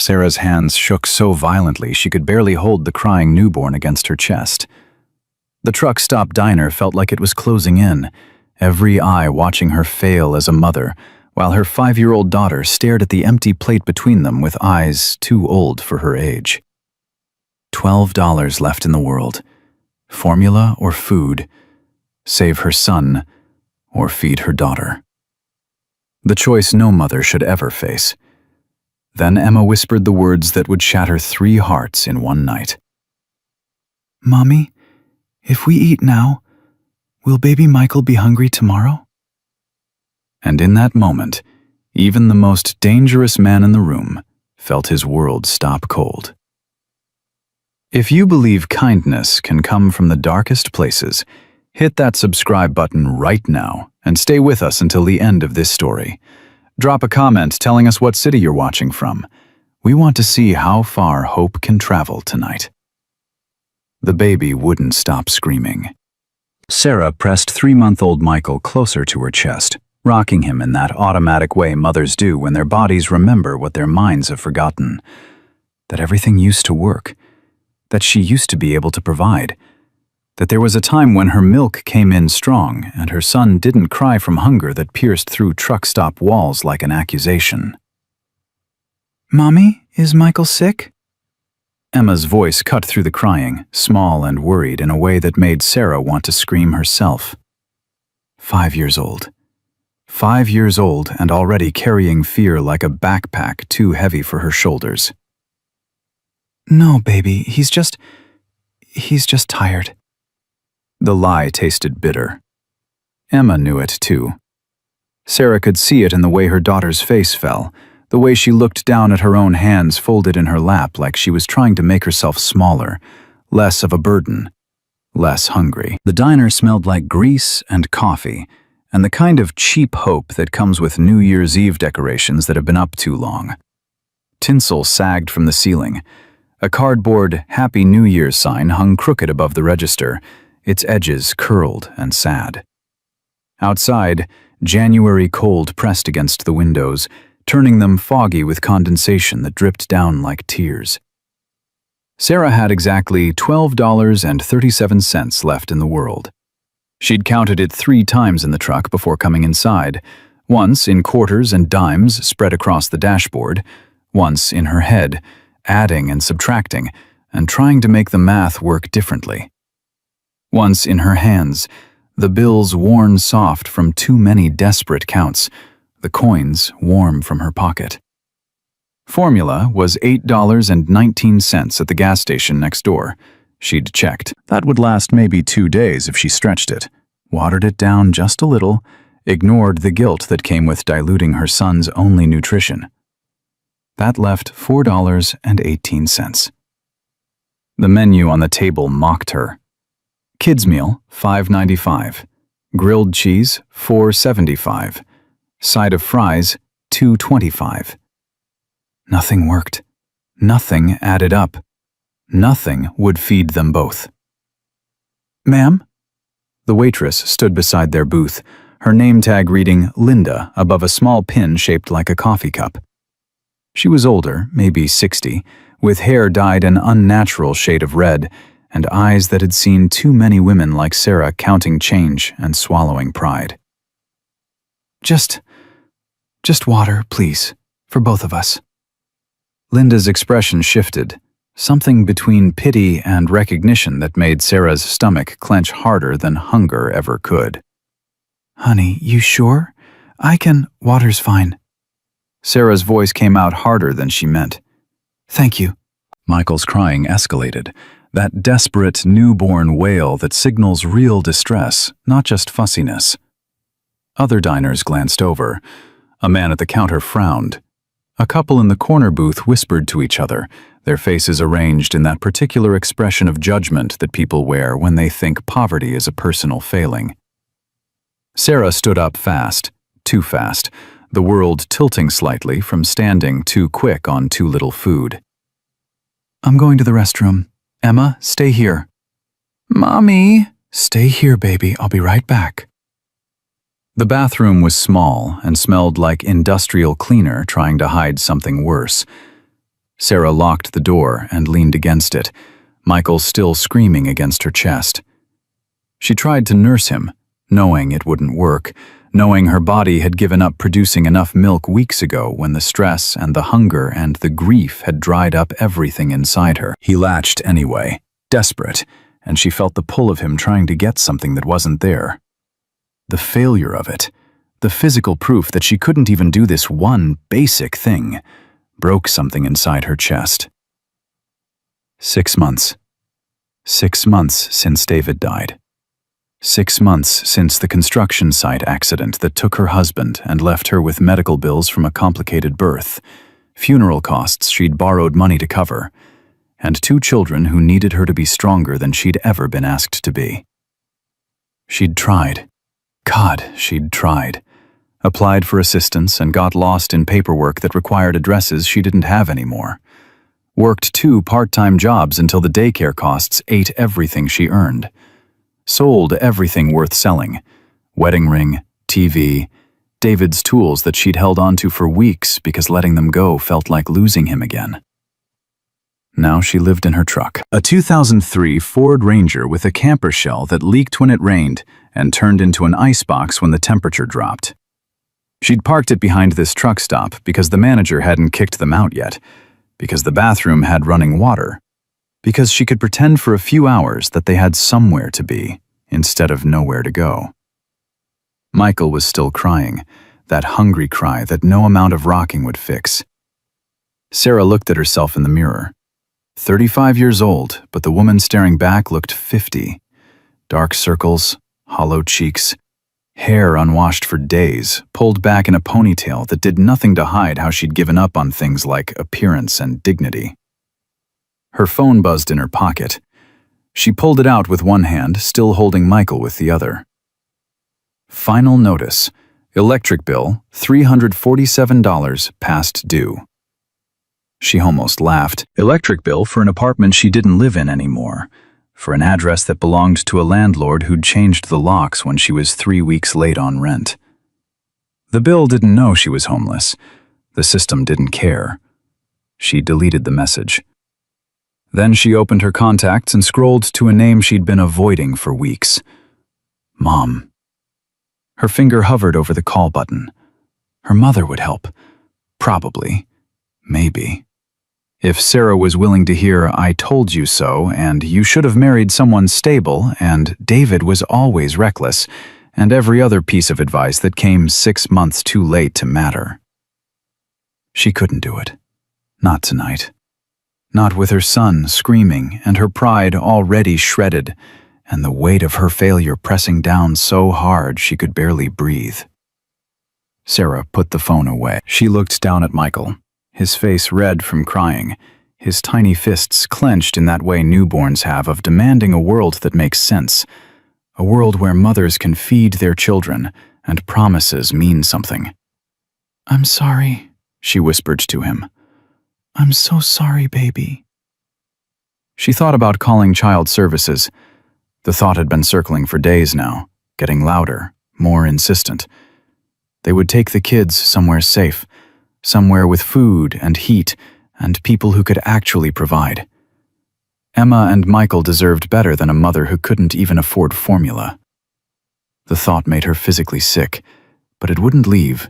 Sarah's hands shook so violently she could barely hold the crying newborn against her chest. The truck stop diner felt like it was closing in, every eye watching her fail as a mother, while her 5-year-old daughter stared at the empty plate between them with eyes too old for her age. $12 left in the world. Formula or food. Save her son or feed her daughter. The choice no mother should ever face. Then Emma whispered the words that would shatter 3 hearts in one night. "Mommy, if we eat now, will baby Michael be hungry tomorrow?" And in that moment, even the most dangerous man in the room felt his world stop cold. If you believe kindness can come from the darkest places, hit that subscribe button right now and stay with us until the end of this story. Drop a comment telling us what city you're watching from. We want to see how far hope can travel tonight. The baby wouldn't stop screaming. Sarah pressed 3-month-old Michael closer to her chest, rocking him in that automatic way mothers do when their bodies remember what their minds have forgotten. That everything used to work. That she used to be able to provide. That there was a time when her milk came in strong and her son didn't cry from hunger that pierced through truck stop walls like an accusation. "Mommy, is Michael sick?" Emma's voice cut through the crying, small and worried in a way that made Sarah want to scream herself. 5 years old. 5 years old and already carrying fear like a backpack too heavy for her shoulders. "No, baby, he's just tired." The lie tasted bitter. Emma knew it too. Sarah could see it in the way her daughter's face fell, the way she looked down at her own hands folded in her lap like she was trying to make herself smaller, less of a burden, less hungry. The diner smelled like grease and coffee, and the kind of cheap hope that comes with New Year's Eve decorations that have been up too long. Tinsel sagged from the ceiling. A cardboard Happy New Year sign hung crooked above the register, its edges curled and sad. Outside, January cold pressed against the windows, turning them foggy with condensation that dripped down like tears. Sarah had exactly $12.37 left in the world. She'd counted it 3 times in the truck before coming inside, once in quarters and dimes spread across the dashboard, once in her head, adding and subtracting, and trying to make the math work differently. Once in her hands, the bills worn soft from too many desperate counts, the coins warm from her pocket. Formula was $8.19 at the gas station next door. She'd checked. That would last maybe 2 days if she stretched it, watered it down just a little, ignored the guilt that came with diluting her son's only nutrition. That left $4.18. The menu on the table mocked her. Kids meal, $5.95. Grilled cheese, $4.75. Side of fries, $2.25. Nothing worked. Nothing added up. Nothing would feed them both. "Ma'am?" The waitress stood beside their booth, her name tag reading Linda above a small pin shaped like a coffee cup. She was older, maybe 60, with hair dyed an unnatural shade of red, and eyes that had seen too many women like Sarah counting change and swallowing pride. Just water, please, for both of us." Linda's expression shifted, something between pity and recognition that made Sarah's stomach clench harder than hunger ever could. "Honey, you sure? Water's fine." Sarah's voice came out harder than she meant. "Thank you." Michael's crying escalated, that desperate newborn wail that signals real distress, not just fussiness. Other diners glanced over. A man at the counter frowned. A couple in the corner booth whispered to each other, their faces arranged in that particular expression of judgment that people wear when they think poverty is a personal failing. Sarah stood up fast, too fast, the world tilting slightly from standing too quick on too little food. "I'm going to the restroom. Emma, stay here." "Mommy!" "Stay here, baby. I'll be right back." The bathroom was small and smelled like industrial cleaner trying to hide something worse. Sarah locked the door and leaned against it, Michael still screaming against her chest. She tried to nurse him, knowing it wouldn't work, knowing her body had given up producing enough milk weeks ago when the stress and the hunger and the grief had dried up everything inside her. He latched anyway, desperate, and she felt the pull of him trying to get something that wasn't there. The failure of it, the physical proof that she couldn't even do this one basic thing, broke something inside her chest. 6 months. 6 months since David died. 6 months since the construction site accident that took her husband and left her with medical bills from a complicated birth, funeral costs she'd borrowed money to cover, and 2 children who needed her to be stronger than she'd ever been asked to be. She'd tried. God, she'd tried. Applied for assistance and got lost in paperwork that required addresses she didn't have anymore. Worked 2 part-time jobs until the daycare costs ate everything she earned. Sold everything worth selling. Wedding ring, TV, David's tools that she'd held onto for weeks because letting them go felt like losing him again. Now she lived in her truck, a 2003 Ford Ranger with a camper shell that leaked when it rained and turned into an icebox when the temperature dropped. She'd parked it behind this truck stop because the manager hadn't kicked them out yet, because the bathroom had running water, because she could pretend for a few hours that they had somewhere to be instead of nowhere to go. Michael was still crying, that hungry cry that no amount of rocking would fix. Sarah looked at herself in the mirror. 35 years old, but the woman staring back looked 50. Dark circles, hollow cheeks, hair unwashed for days, pulled back in a ponytail that did nothing to hide how she'd given up on things like appearance and dignity. Her phone buzzed in her pocket. She pulled it out with one hand, still holding Michael with the other. Final notice. Electric bill, $347 past due. She almost laughed. Electric bill for an apartment she didn't live in anymore, for an address that belonged to a landlord who'd changed the locks when she was 3 weeks late on rent. The bill didn't know she was homeless. The system didn't care. She deleted the message. Then she opened her contacts and scrolled to a name she'd been avoiding for weeks. Mom. Her finger hovered over the call button. Her mother would help. Probably. Maybe. If Sarah was willing to hear "I told you so" and "you should have married someone stable" and "David was always reckless" and every other piece of advice that came 6 months too late to matter. She couldn't do it. Not tonight. Not with her son screaming and her pride already shredded and the weight of her failure pressing down so hard she could barely breathe. Sarah put the phone away. She looked down at Michael, his face red from crying, his tiny fists clenched in that way newborns have of demanding a world that makes sense, a world where mothers can feed their children and promises mean something. "I'm sorry," she whispered to him. "I'm so sorry, baby." She thought about calling child services. The thought had been circling for days now, getting louder, more insistent. They would take the kids somewhere safe, somewhere with food and heat and people who could actually provide. Emma and Michael deserved better than a mother who couldn't even afford formula. The thought made her physically sick, but it wouldn't leave.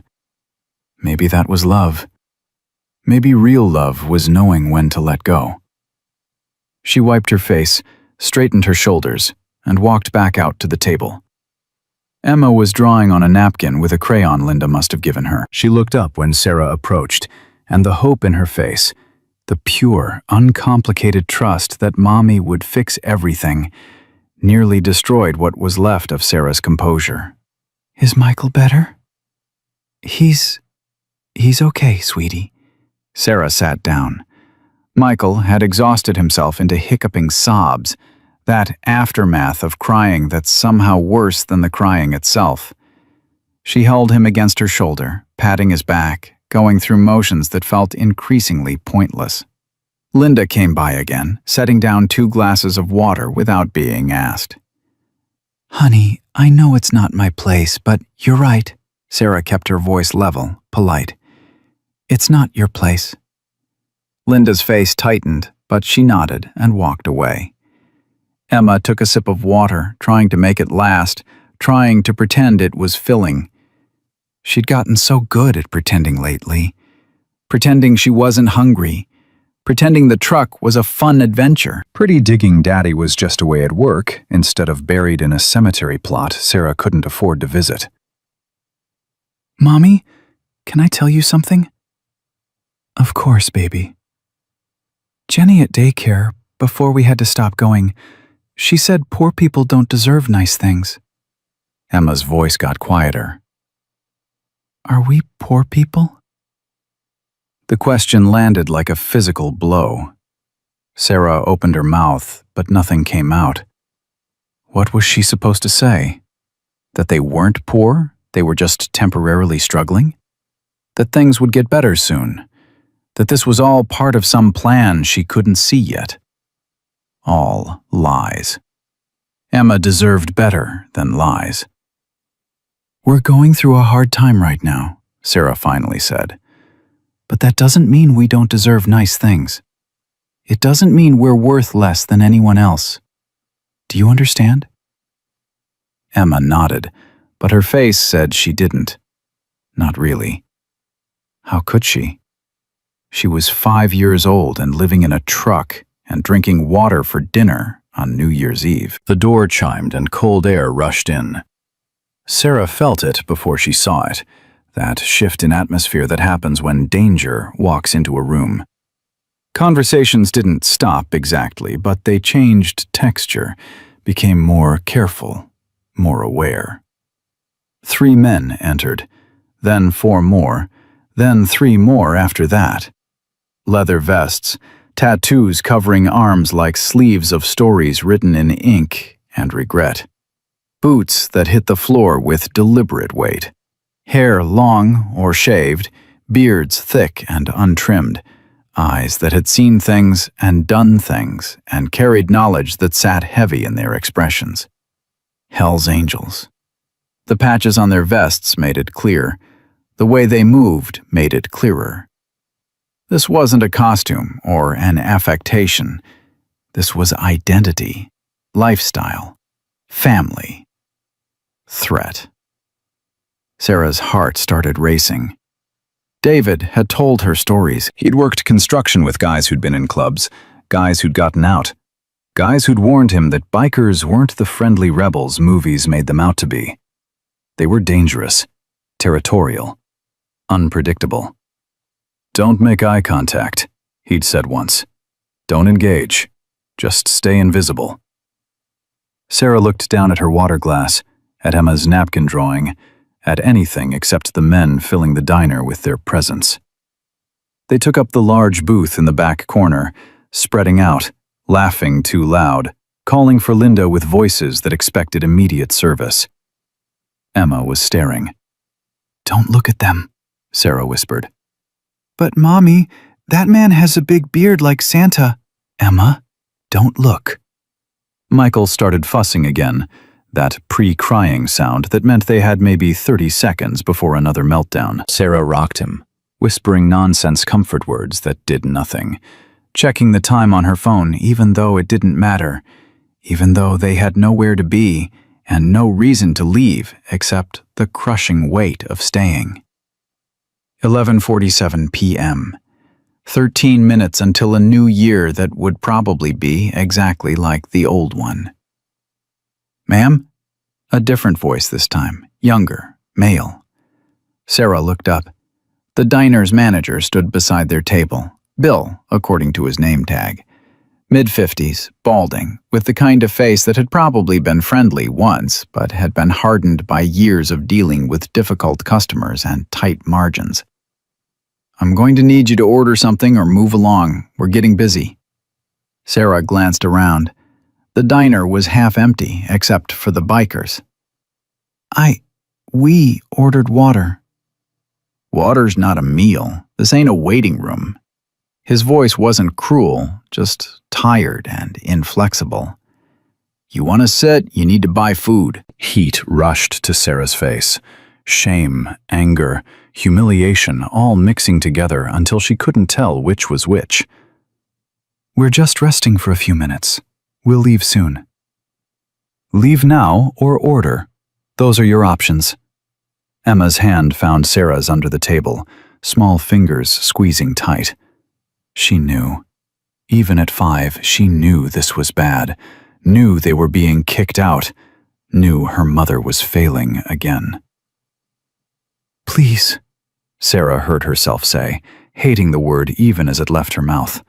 Maybe that was love. Maybe real love was knowing when to let go. She wiped her face, straightened her shoulders, and walked back out to the table. Emma was drawing on a napkin with a crayon Linda must have given her. She looked up when Sarah approached, and the hope in her face, the pure, uncomplicated trust that Mommy would fix everything, nearly destroyed what was left of Sarah's composure. "Is Michael better?" He's okay, sweetie." Sarah sat down. Michael had exhausted himself into hiccuping sobs, that aftermath of crying that's somehow worse than the crying itself. She held him against her shoulder, patting his back, going through motions that felt increasingly pointless. Linda came by again, setting down 2 glasses of water without being asked. "Honey, I know it's not my place, but you're right." Sarah kept her voice level, polite. "It's not your place." Linda's face tightened, but she nodded and walked away. Emma took a sip of water, trying to make it last, trying to pretend it was filling. She'd gotten so good at pretending lately. Pretending she wasn't hungry. Pretending the truck was a fun adventure. Pretty digging Daddy was just away at work instead of buried in a cemetery plot Sarah couldn't afford to visit. Mommy, can I tell you something? Of course, baby. Jenny at daycare, before we had to stop going, she said poor people don't deserve nice things. Emma's voice got quieter. Are we poor people? The question landed like a physical blow. Sarah opened her mouth, but nothing came out. What was she supposed to say? That they weren't poor, they were just temporarily struggling? That things would get better soon? That this was all part of some plan she couldn't see yet? All lies. Emma deserved better than lies. We're going through a hard time right now, Sarah finally said. But that doesn't mean we don't deserve nice things. It doesn't mean we're worth less than anyone else. Do you understand? Emma nodded, but her face said she didn't. Not really. How could she? She was 5 years old and living in a truck and drinking water for dinner on New Year's Eve. The door chimed and cold air rushed in. Sarah felt it before she saw it. That shift in atmosphere that happens when danger walks into a room. Conversations didn't stop exactly, but they changed texture, became more careful, more aware. 3 men entered, then 4 more, then 3 more after that. Leather vests, tattoos covering arms like sleeves of stories written in ink and regret. Boots that hit the floor with deliberate weight. Hair long or shaved, beards thick and untrimmed, eyes that had seen things and done things and carried knowledge that sat heavy in their expressions. Hellsangels. The patches on their vests made it clear. The way they moved made it clearer. This wasn't a costume or an affectation. This was identity, lifestyle, family, threat. Sarah's heart started racing. David had told her stories. He'd worked construction with guys who'd been in clubs, guys who'd gotten out, guys who'd warned him that bikers weren't the friendly rebels movies made them out to be. They were dangerous, territorial, unpredictable. Don't make eye contact, he'd said once. Don't engage. Just stay invisible. Sarah looked down at her water glass, at Emma's napkin drawing, at anything except the men filling the diner with their presence. They took up the large booth in the back corner, spreading out, laughing too loud, calling for Linda with voices that expected immediate service. Emma was staring. "Don't look at them," Sarah whispered. "But Mommy, that man has a big beard like Santa." "Emma, don't look." Michael started fussing again, that pre-crying sound that meant they had maybe 30 seconds before another meltdown. Sarah rocked him, whispering nonsense comfort words that did nothing, checking the time on her phone even though it didn't matter, even though they had nowhere to be and no reason to leave except the crushing weight of staying. 11:47 p.m. 13 minutes until a new year that would probably be exactly like the old one. "Ma'am?" A different voice this time, younger, male. Sarah looked up. The diner's manager stood beside their table, Bill, according to his name tag. Mid-50s, balding, with the kind of face that had probably been friendly once, but had been hardened by years of dealing with difficult customers and tight margins. "I'm going to need you to order something or move along. We're getting busy." Sarah glanced around. The diner was half empty, except for the bikers. We ordered water." "Water's not a meal. This ain't a waiting room." His voice wasn't cruel, just tired and inflexible. "You want to sit, you need to buy food." Heat rushed to Sarah's face. Shame, anger, humiliation all mixing together until she couldn't tell which was which. We're just resting for a few minutes. We'll leave soon. Leave now or order. Those are your options. Emma's hand found Sarah's under the table, small fingers squeezing tight. She knew. Even at 5, she knew this was bad, knew they were being kicked out, knew her mother was failing again. Please, Sarah heard herself say, hating the word even as it left her mouth.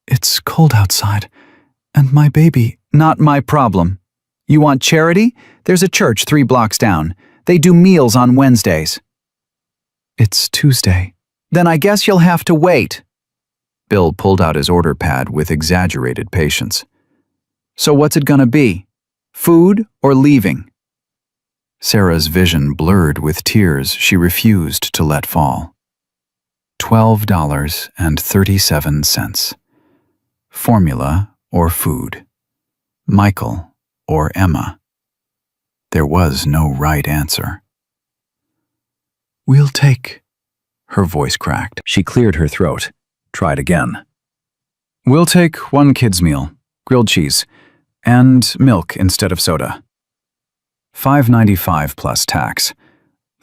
It's cold outside, and my baby— Not my problem. You want charity? There's a church 3 blocks down. They do meals on Wednesdays. It's Tuesday. Then I guess you'll have to wait. Bill pulled out his order pad with exaggerated patience. So what's it gonna be? Food or leaving? Sarah's vision blurred with tears she refused to let fall. $12.37. Formula or food? Michael or Emma? There was no right answer. We'll take— Her voice cracked. She cleared her throat. Tried again. We'll take 1 kid's meal, grilled cheese, and milk instead of soda. $5.95 plus tax.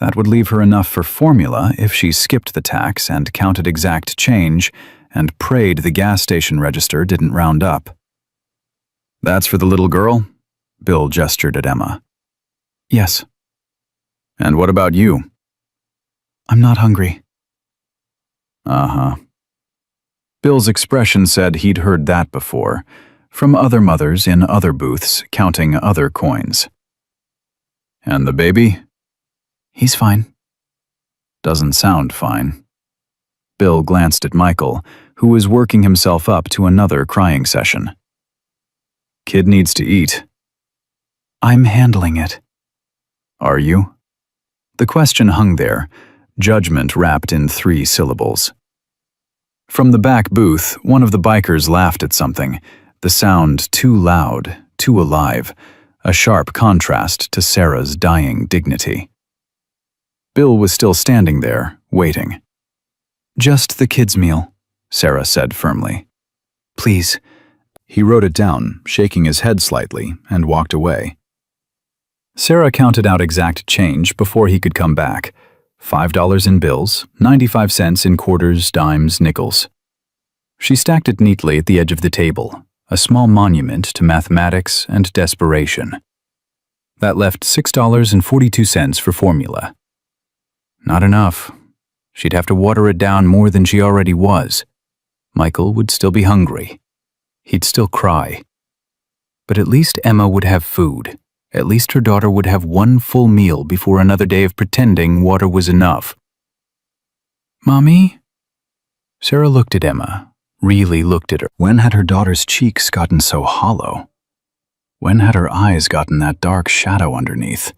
That would leave her enough for formula if she skipped the tax and counted exact change and prayed the gas station register didn't round up. That's for the little girl? Bill gestured at Emma. Yes. And what about you? I'm not hungry. Uh-huh. Bill's expression said he'd heard that before, from other mothers in other booths counting other coins. And the baby? He's fine. Doesn't sound fine. Bill glanced at Michael, who was working himself up to another crying session. Kid needs to eat. I'm handling it. Are you? The question hung there, judgment wrapped in 3 syllables. From the back booth, one of the bikers laughed at something, the sound too loud, too alive, a sharp contrast to Sarah's dying dignity. Bill was still standing there, waiting. Just the kids' meal, Sarah said firmly. Please. He wrote it down, shaking his head slightly, and walked away. Sarah counted out exact change before he could come back. $5 in bills, 95 cents in quarters, dimes, nickels. She stacked it neatly at the edge of the table, a small monument to mathematics and desperation. That left $6.42 for formula. Not enough. She'd have to water it down more than she already was. Michael would still be hungry. He'd still cry. But at least Emma would have food. At least her daughter would have 1 full meal before another day of pretending water was enough. Mommy? Sarah looked at Emma, really looked at her. When had her daughter's cheeks gotten so hollow? When had her eyes gotten that dark shadow underneath?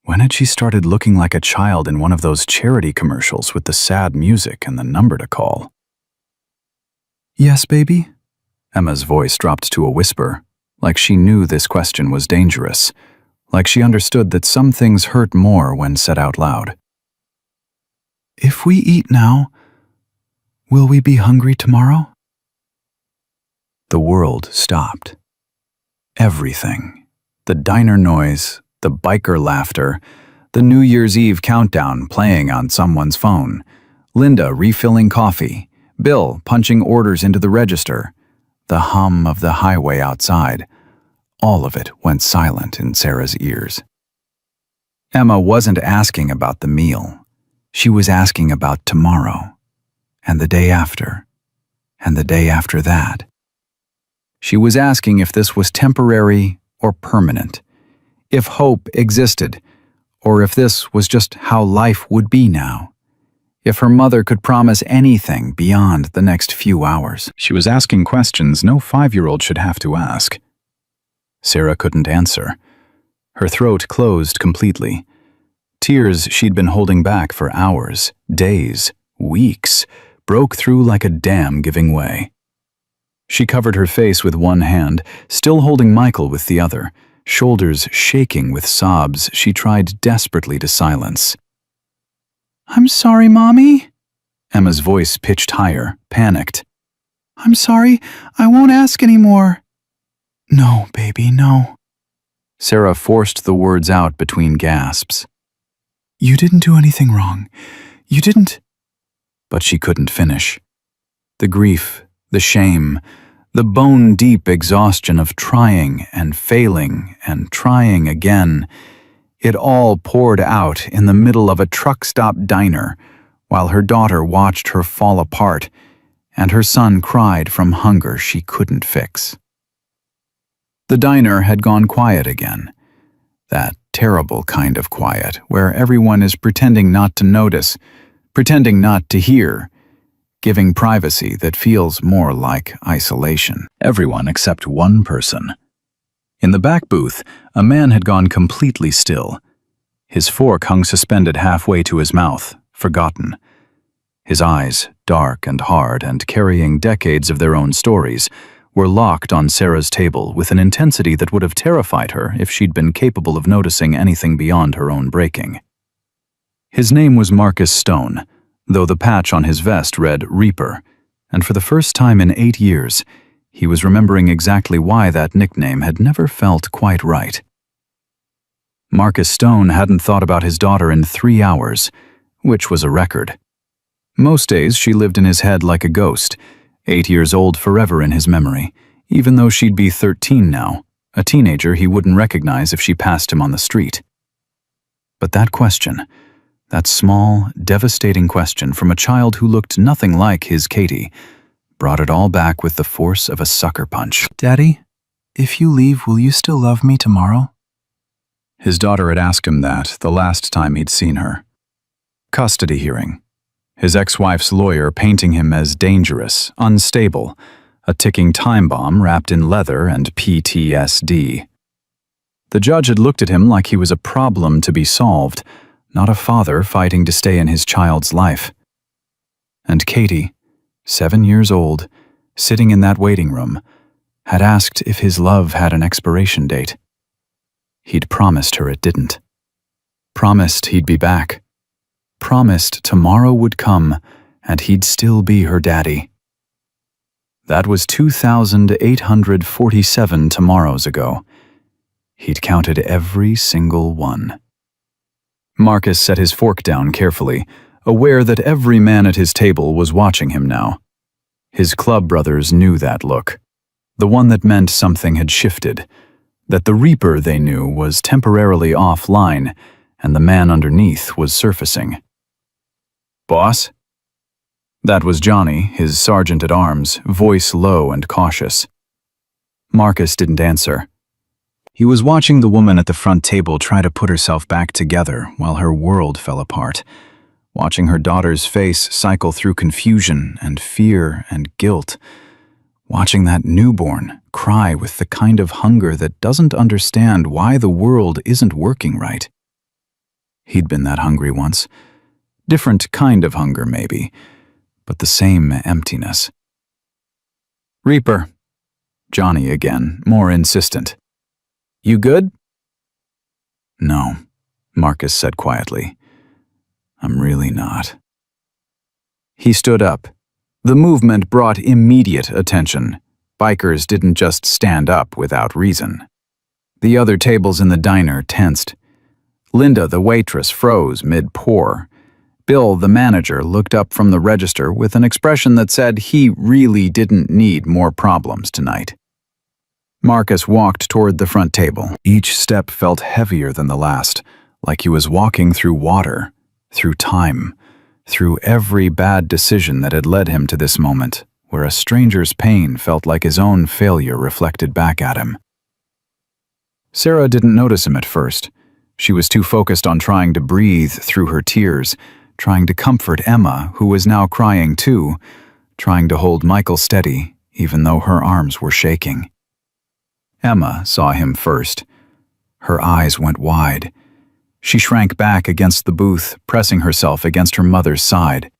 When had she started looking like a child in one of those charity commercials with the sad music and the number to call? Yes, baby? Emma's voice dropped to a whisper, like she knew this question was dangerous, like she understood that some things hurt more when said out loud. If we eat now, will we be hungry tomorrow? The world stopped. Everything. The diner noise, the biker laughter, the New Year's Eve countdown playing on someone's phone, Linda refilling coffee, Bill punching orders into the register, the hum of the highway outside. All of it went silent in Sarah's ears. Emma wasn't asking about the meal. She was asking about tomorrow, and the day after, and the day after that. She was asking if this was temporary or permanent, if hope existed, or if this was just how life would be now. If her mother could promise anything beyond the next few hours. She was asking questions no 5-year-old should have to ask. Sarah couldn't answer. Her throat closed completely. Tears she'd been holding back for hours, days, weeks, broke through like a dam giving way. She covered her face with one hand, still holding Michael with the other, shoulders shaking with sobs she tried desperately to silence. I'm sorry, Mommy. Emma's voice pitched higher, panicked. I'm sorry, I won't ask anymore. No, baby, no. Sarah forced the words out between gasps. You didn't do anything wrong. You didn't. But she couldn't finish. The grief, the shame, the bone-deep exhaustion of trying and failing and trying again, it all poured out in the middle of a truck-stop diner while her daughter watched her fall apart and her son cried from hunger she couldn't fix. The diner had gone quiet again. That terrible kind of quiet where everyone is pretending not to notice, pretending not to hear, giving privacy that feels more like isolation. Everyone except one person. In the back booth, a man had gone completely still. His fork hung suspended halfway to his mouth, forgotten. His eyes, dark and hard and carrying decades of their own stories, were locked on Sarah's table with an intensity that would have terrified her if she'd been capable of noticing anything beyond her own breaking. His name was Marcus Stone, though the patch on his vest read Reaper, and for the first time in 8 years, he was remembering exactly why that nickname had never felt quite right. Marcus Stone hadn't thought about his daughter in 3 hours, which was a record. Most days she lived in his head like a ghost, 8 years old forever in his memory, even though she'd be 13 now, a teenager he wouldn't recognize if she passed him on the street. But that question, that small, devastating question from a child who looked nothing like his Katie, brought it all back with the force of a sucker punch. Daddy, if you leave, will you still love me tomorrow? His daughter had asked him that the last time he'd seen her. Custody hearing. His ex-wife's lawyer painting him as dangerous, unstable, a ticking time bomb wrapped in leather and PTSD. The judge had looked at him like he was a problem to be solved, not a father fighting to stay in his child's life. And Katie, 7 years old, sitting in that waiting room, had asked if his love had an expiration date. He'd promised her it didn't. Promised he'd be back. Promised tomorrow would come and he'd still be her daddy. That was 2,847 tomorrows ago. He'd counted every single one. Marcus set his fork down carefully, aware that every man at his table was watching him now. His club brothers knew that look, the one that meant something had shifted, that the Reaper they knew was temporarily offline and the man underneath was surfacing. Boss? That was Johnny, his sergeant-at-arms, voice low and cautious. Marcus didn't answer. He was watching the woman at the front table try to put herself back together while her world fell apart, watching her daughter's face cycle through confusion and fear and guilt, watching that newborn cry with the kind of hunger that doesn't understand why the world isn't working right. He'd been that hungry once. Different kind of hunger, maybe, but the same emptiness. Reaper. Johnny again, more insistent. You good? No, Marcus said quietly. I'm really not. He stood up. The movement brought immediate attention. Bikers didn't just stand up without reason. The other tables in the diner tensed. Linda, the waitress, froze mid-pour. Bill, the manager, looked up from the register with an expression that said he really didn't need more problems tonight. Marcus walked toward the front table. Each step felt heavier than the last, like he was walking through water, through time, through every bad decision that had led him to this moment, where a stranger's pain felt like his own failure reflected back at him. Sarah didn't notice him at first. She was too focused on trying to breathe through her tears, trying to comfort Emma, who was now crying too, trying to hold Michael steady, even though her arms were shaking. Emma saw him first. Her eyes went wide. She shrank back against the booth, pressing herself against her mother's side.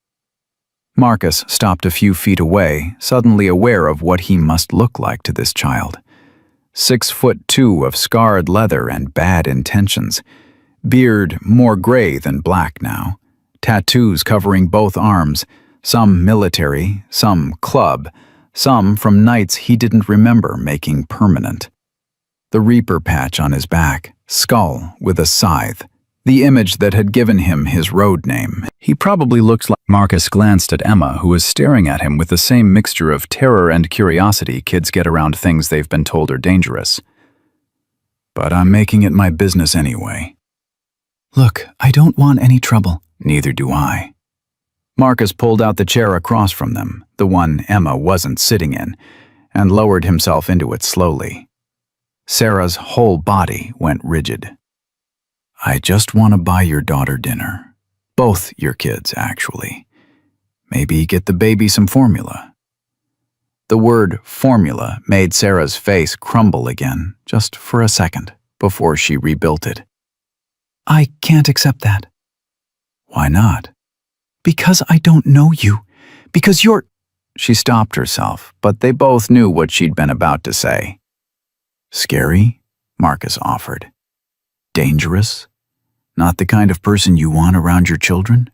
Marcus stopped a few feet away, suddenly aware of what he must look like to this child. 6'2" of scarred leather and bad intentions. Beard more gray than black now. Tattoos covering both arms, some military, some club, some from nights he didn't remember making permanent. The reaper patch on his back, skull with a scythe, the image that had given him his road name. He probably looked like... Marcus glanced at Emma, who was staring at him with the same mixture of terror and curiosity kids get around things they've been told are dangerous. But I'm making it my business anyway. Look, I don't want any trouble. Neither do I. Marcus pulled out the chair across from them, the one Emma wasn't sitting in, and lowered himself into it slowly. Sarah's whole body went rigid. I just want to buy your daughter dinner. Both your kids, actually. Maybe get the baby some formula. The word formula made Sarah's face crumble again, just for a second, before she rebuilt it. I can't accept that. Why not? Because I don't know you. Because you're... She stopped herself, but they both knew what she'd been about to say. Scary? Marcus offered. Dangerous? Not the kind of person you want around your children?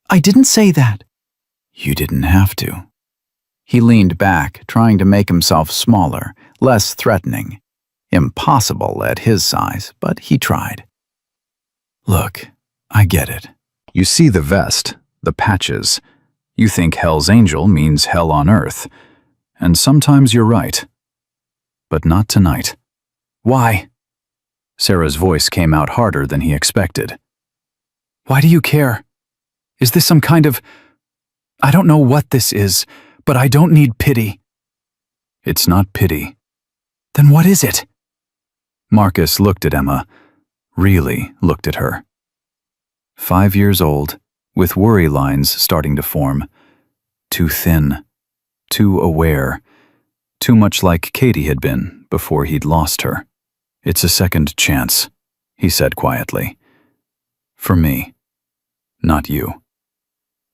I didn't say that. You didn't have to. He leaned back, trying to make himself smaller, less threatening. Impossible at his size, but he tried. Look, I get it. You see the vest, the patches. You think Hell's Angel means hell on earth. And sometimes you're right. But not tonight. Why? Sarah's voice came out harder than he expected. Why do you care? Is this some kind of... I don't know what this is, but I don't need pity. It's not pity. Then what is it? Marcus looked at Emma, really looked at her. 5 years old, with worry lines starting to form. Too thin, too aware, too much like Katie had been before he'd lost her. It's a second chance, he said quietly. For me, not you.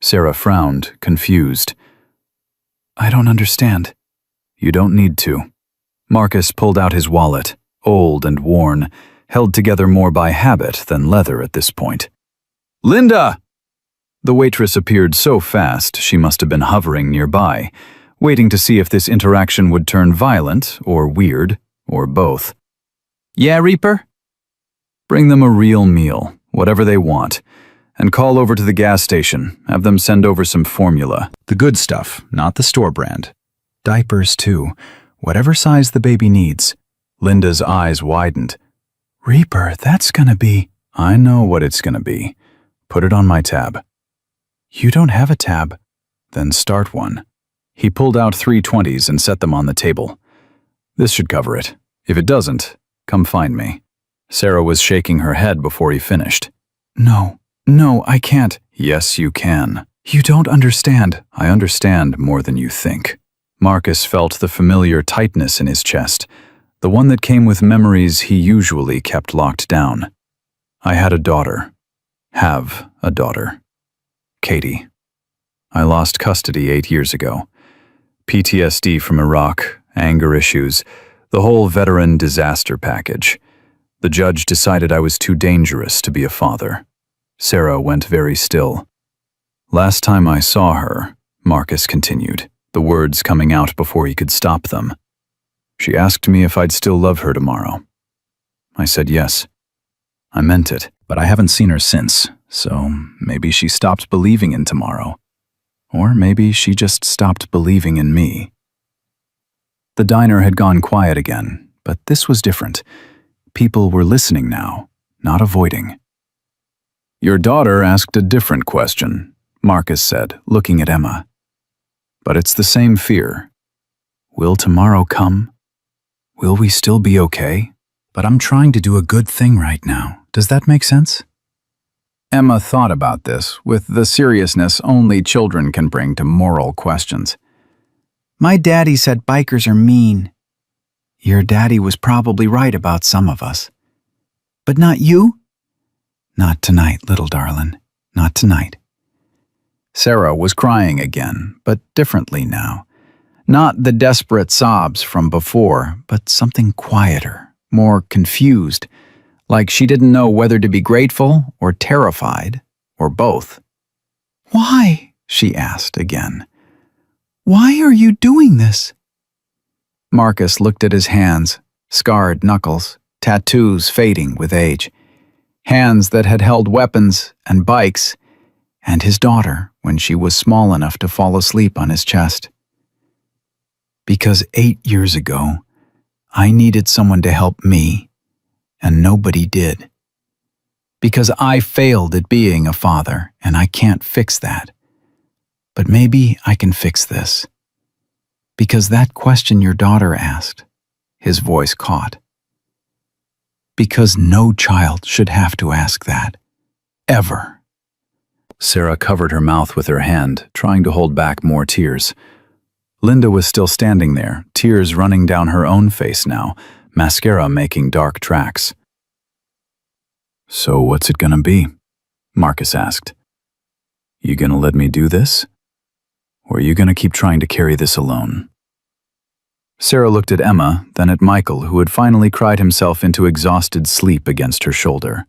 Sarah frowned, confused. I don't understand. You don't need to. Marcus pulled out his wallet, old and worn, held together more by habit than leather at this point. Linda! The waitress appeared so fast she must have been hovering nearby, waiting to see if this interaction would turn violent or weird, or both. Yeah, Reaper? Bring them a real meal, whatever they want, and call over to the gas station, have them send over some formula. The good stuff, not the store brand. Diapers, too, whatever size the baby needs. Linda's eyes widened. Reaper, that's gonna be... I know what it's gonna be. Put it on my tab. You don't have a tab. Then start one. He pulled out 3 20s and set them on the table. This should cover it. If it doesn't, come find me. Sarah was shaking her head before he finished. No, I can't. Yes, you can. You don't understand. I understand more than you think. Marcus felt the familiar tightness in his chest, the one that came with memories he usually kept locked down. I had a daughter. Have a daughter. Katie. I lost custody 8 years ago. PTSD from Iraq, anger issues, the whole veteran disaster package. The judge decided I was too dangerous to be a father. Sarah went very still. Last time I saw her, Marcus continued, the words coming out before he could stop them. She asked me if I'd still love her tomorrow. I said yes. I meant it, but I haven't seen her since, so maybe she stopped believing in tomorrow. Or maybe she just stopped believing in me. The diner had gone quiet again, but this was different. People were listening now, not avoiding. Your daughter asked a different question, Marcus said, looking at Emma. But it's the same fear. Will tomorrow come? Will we still be okay? But I'm trying to do a good thing right now. Does that make sense? Emma thought about this with the seriousness only children can bring to moral questions. My daddy said bikers are mean. Your daddy was probably right about some of us. But not you? Not tonight, little darling. Not tonight. Sarah was crying again, but differently now. Not the desperate sobs from before, but something quieter, more confused, like she didn't know whether to be grateful or terrified, or both. Why? She asked again. Why are you doing this? Marcus looked at his hands, scarred knuckles, tattoos fading with age. Hands that had held weapons and bikes, and his daughter when she was small enough to fall asleep on his chest. Because 8 years ago, I needed someone to help me, and nobody did. Because I failed at being a father, and I can't fix that. But maybe I can fix this. Because that question your daughter asked, his voice caught. Because no child should have to ask that. Ever. Sarah covered her mouth with her hand, trying to hold back more tears. Linda was still standing there, tears running down her own face now, mascara making dark tracks. So what's it gonna be? Marcus asked. You gonna let me do this? Or are you gonna keep trying to carry this alone? Sarah looked at Emma, then at Michael, who had finally cried himself into exhausted sleep against her shoulder.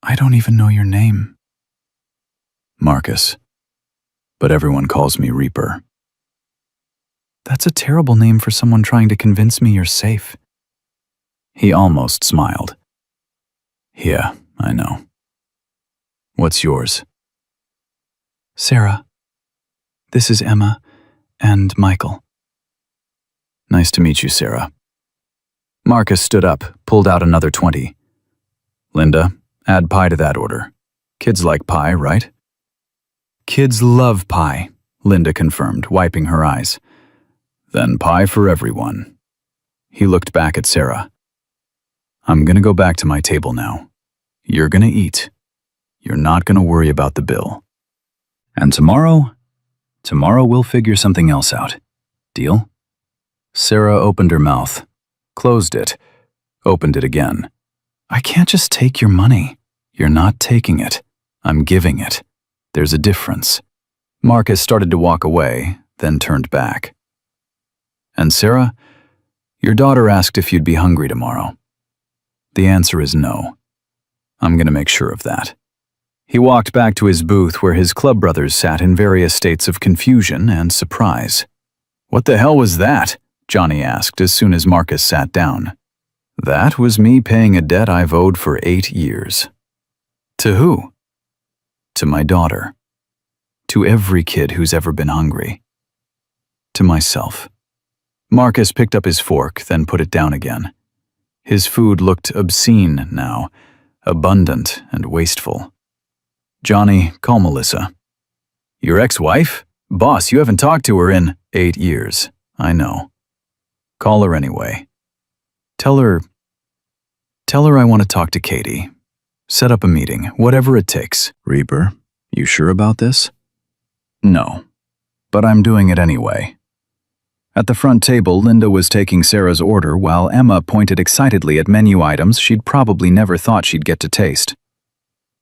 I don't even know your name. Marcus. But everyone calls me Reaper. That's a terrible name for someone trying to convince me you're safe. He almost smiled. Yeah, I know. What's yours? Sarah. This is Emma and Michael. Nice to meet you, Sarah. Marcus stood up, pulled out another 20. Linda, add pie to that order. Kids like pie, right? Kids love pie, Linda confirmed, wiping her eyes. Then pie for everyone. He looked back at Sarah. I'm gonna go back to my table now. You're gonna eat. You're not gonna worry about the bill. And tomorrow we'll figure something else out. Deal? Sarah opened her mouth, closed it, opened it again. I can't just take your money. You're not taking it. I'm giving it. There's a difference. Marcus started to walk away, then turned back. And Sarah, your daughter asked if you'd be hungry tomorrow. The answer is no. I'm going to make sure of that. He walked back to his booth where his club brothers sat in various states of confusion and surprise. What the hell was that? Johnny asked as soon as Marcus sat down. That was me paying a debt I've owed for 8 years. To who? To my daughter. To every kid who's ever been hungry. To myself. Marcus picked up his fork, then put it down again. His food looked obscene now, abundant and wasteful. Johnny, call Melissa. Your ex-wife? Boss, you haven't talked to her in 8 years. I know. Call her anyway. Tell her I want to talk to Katie. Set up a meeting, whatever it takes. Reaper, you sure about this? No, but I'm doing it anyway. At the front table, Linda was taking Sarah's order while Emma pointed excitedly at menu items she'd probably never thought she'd get to taste.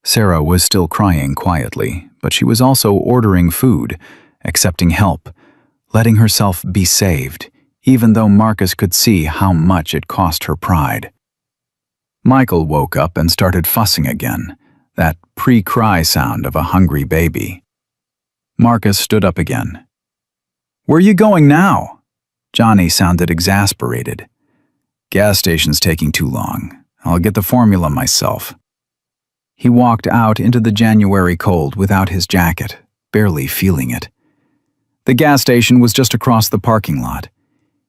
Sarah was still crying quietly, but she was also ordering food, accepting help, letting herself be saved, even though Marcus could see how much it cost her pride. Michael woke up and started fussing again, that pre-cry sound of a hungry baby. Marcus stood up again. Where you going now? Johnny sounded exasperated. Gas station's taking too long. I'll get the formula myself. He walked out into the January cold without his jacket, barely feeling it. The gas station was just across the parking lot.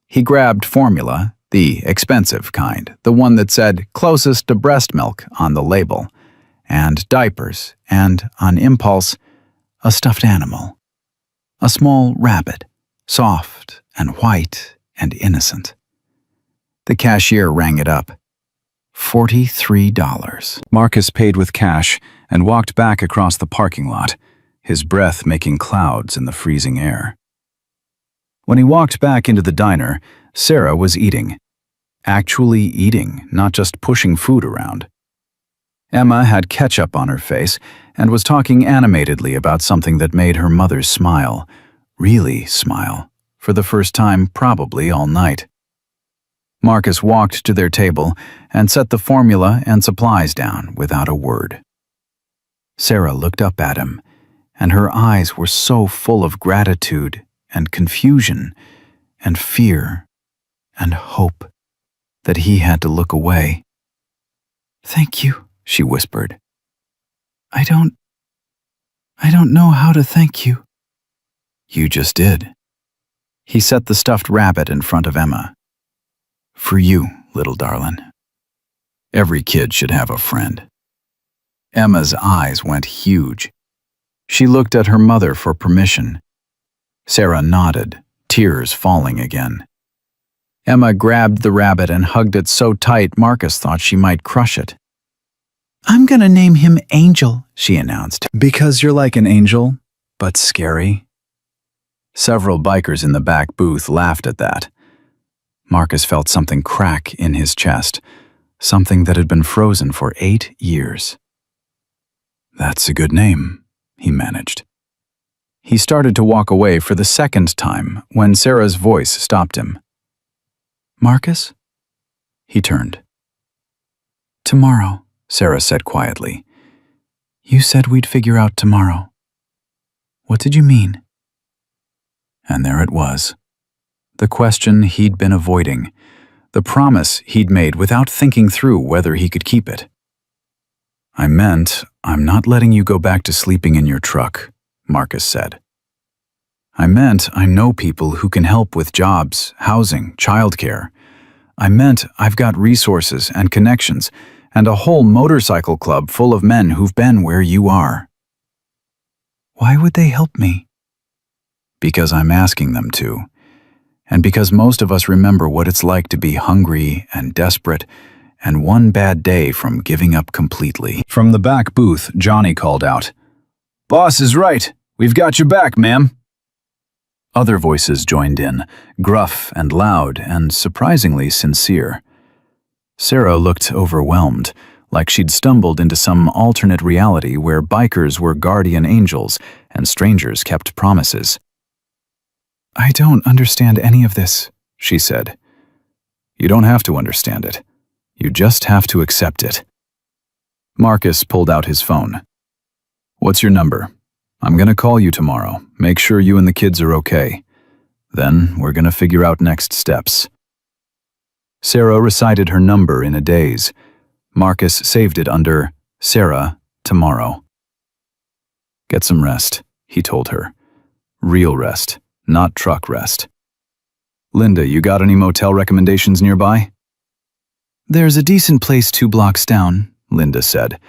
He grabbed formula, the expensive kind, the one that said closest to breast milk on the label, and diapers, and, on impulse, a stuffed animal. A small rabbit, soft and white and innocent. The cashier rang it up. $43. Marcus paid with cash and walked back across the parking lot, his breath making clouds in the freezing air. When he walked back into the diner, Sarah was eating. Actually eating, not just pushing food around. Emma had ketchup on her face and was talking animatedly about something that made her mother smile, really smile, for the first time probably all night. Marcus walked to their table and set the formula and supplies down without a word. Sarah looked up at him, and her eyes were so full of gratitude and confusion and fear and hope that he had to look away. "Thank you," she whispered. I don't know how to thank you." "You just did." He set the stuffed rabbit in front of Emma. "For you, little darling. Every kid should have a friend." Emma's eyes went huge. She looked at her mother for permission. Sarah nodded, tears falling again. Emma grabbed the rabbit and hugged it so tight Marcus thought she might crush it. "I'm gonna name him Angel," she announced. Because you're like an angel, but scary. Several bikers in the back booth laughed at that. Marcus felt something crack in his chest, something that had been frozen for 8 years. "That's a good name," he managed. He started to walk away for the second time when Sarah's voice stopped him. "Marcus?" He turned. "Tomorrow," Sarah said quietly. "You said we'd figure out tomorrow. What did you mean?" And there it was. The question he'd been avoiding. The promise he'd made without thinking through whether he could keep it. "I meant, I'm not letting you go back to sleeping in your truck," Marcus said. "I meant I know people who can help with jobs, housing, childcare. I meant I've got resources and connections and a whole motorcycle club full of men who've been where you are." "Why would they help me?" "Because I'm asking them to. And because most of us remember what it's like to be hungry and desperate and one bad day from giving up completely." From the back booth, Johnny called out, "Boss is right. We've got your back, ma'am." Other voices joined in, gruff and loud and surprisingly sincere. Sarah looked overwhelmed, like she'd stumbled into some alternate reality where bikers were guardian angels and strangers kept promises. "I don't understand any of this," she said. "You don't have to understand it. You just have to accept it." Marcus pulled out his phone. "What's your number? I'm gonna call you tomorrow. Make sure you and the kids are okay. Then we're gonna figure out next steps." Sarah recited her number in a daze. Marcus saved it under Sarah tomorrow. "Get some rest," he told her. "Real rest, not truck rest." "Linda, you got any motel recommendations nearby?" "There's a decent place 2 blocks down," Linda said.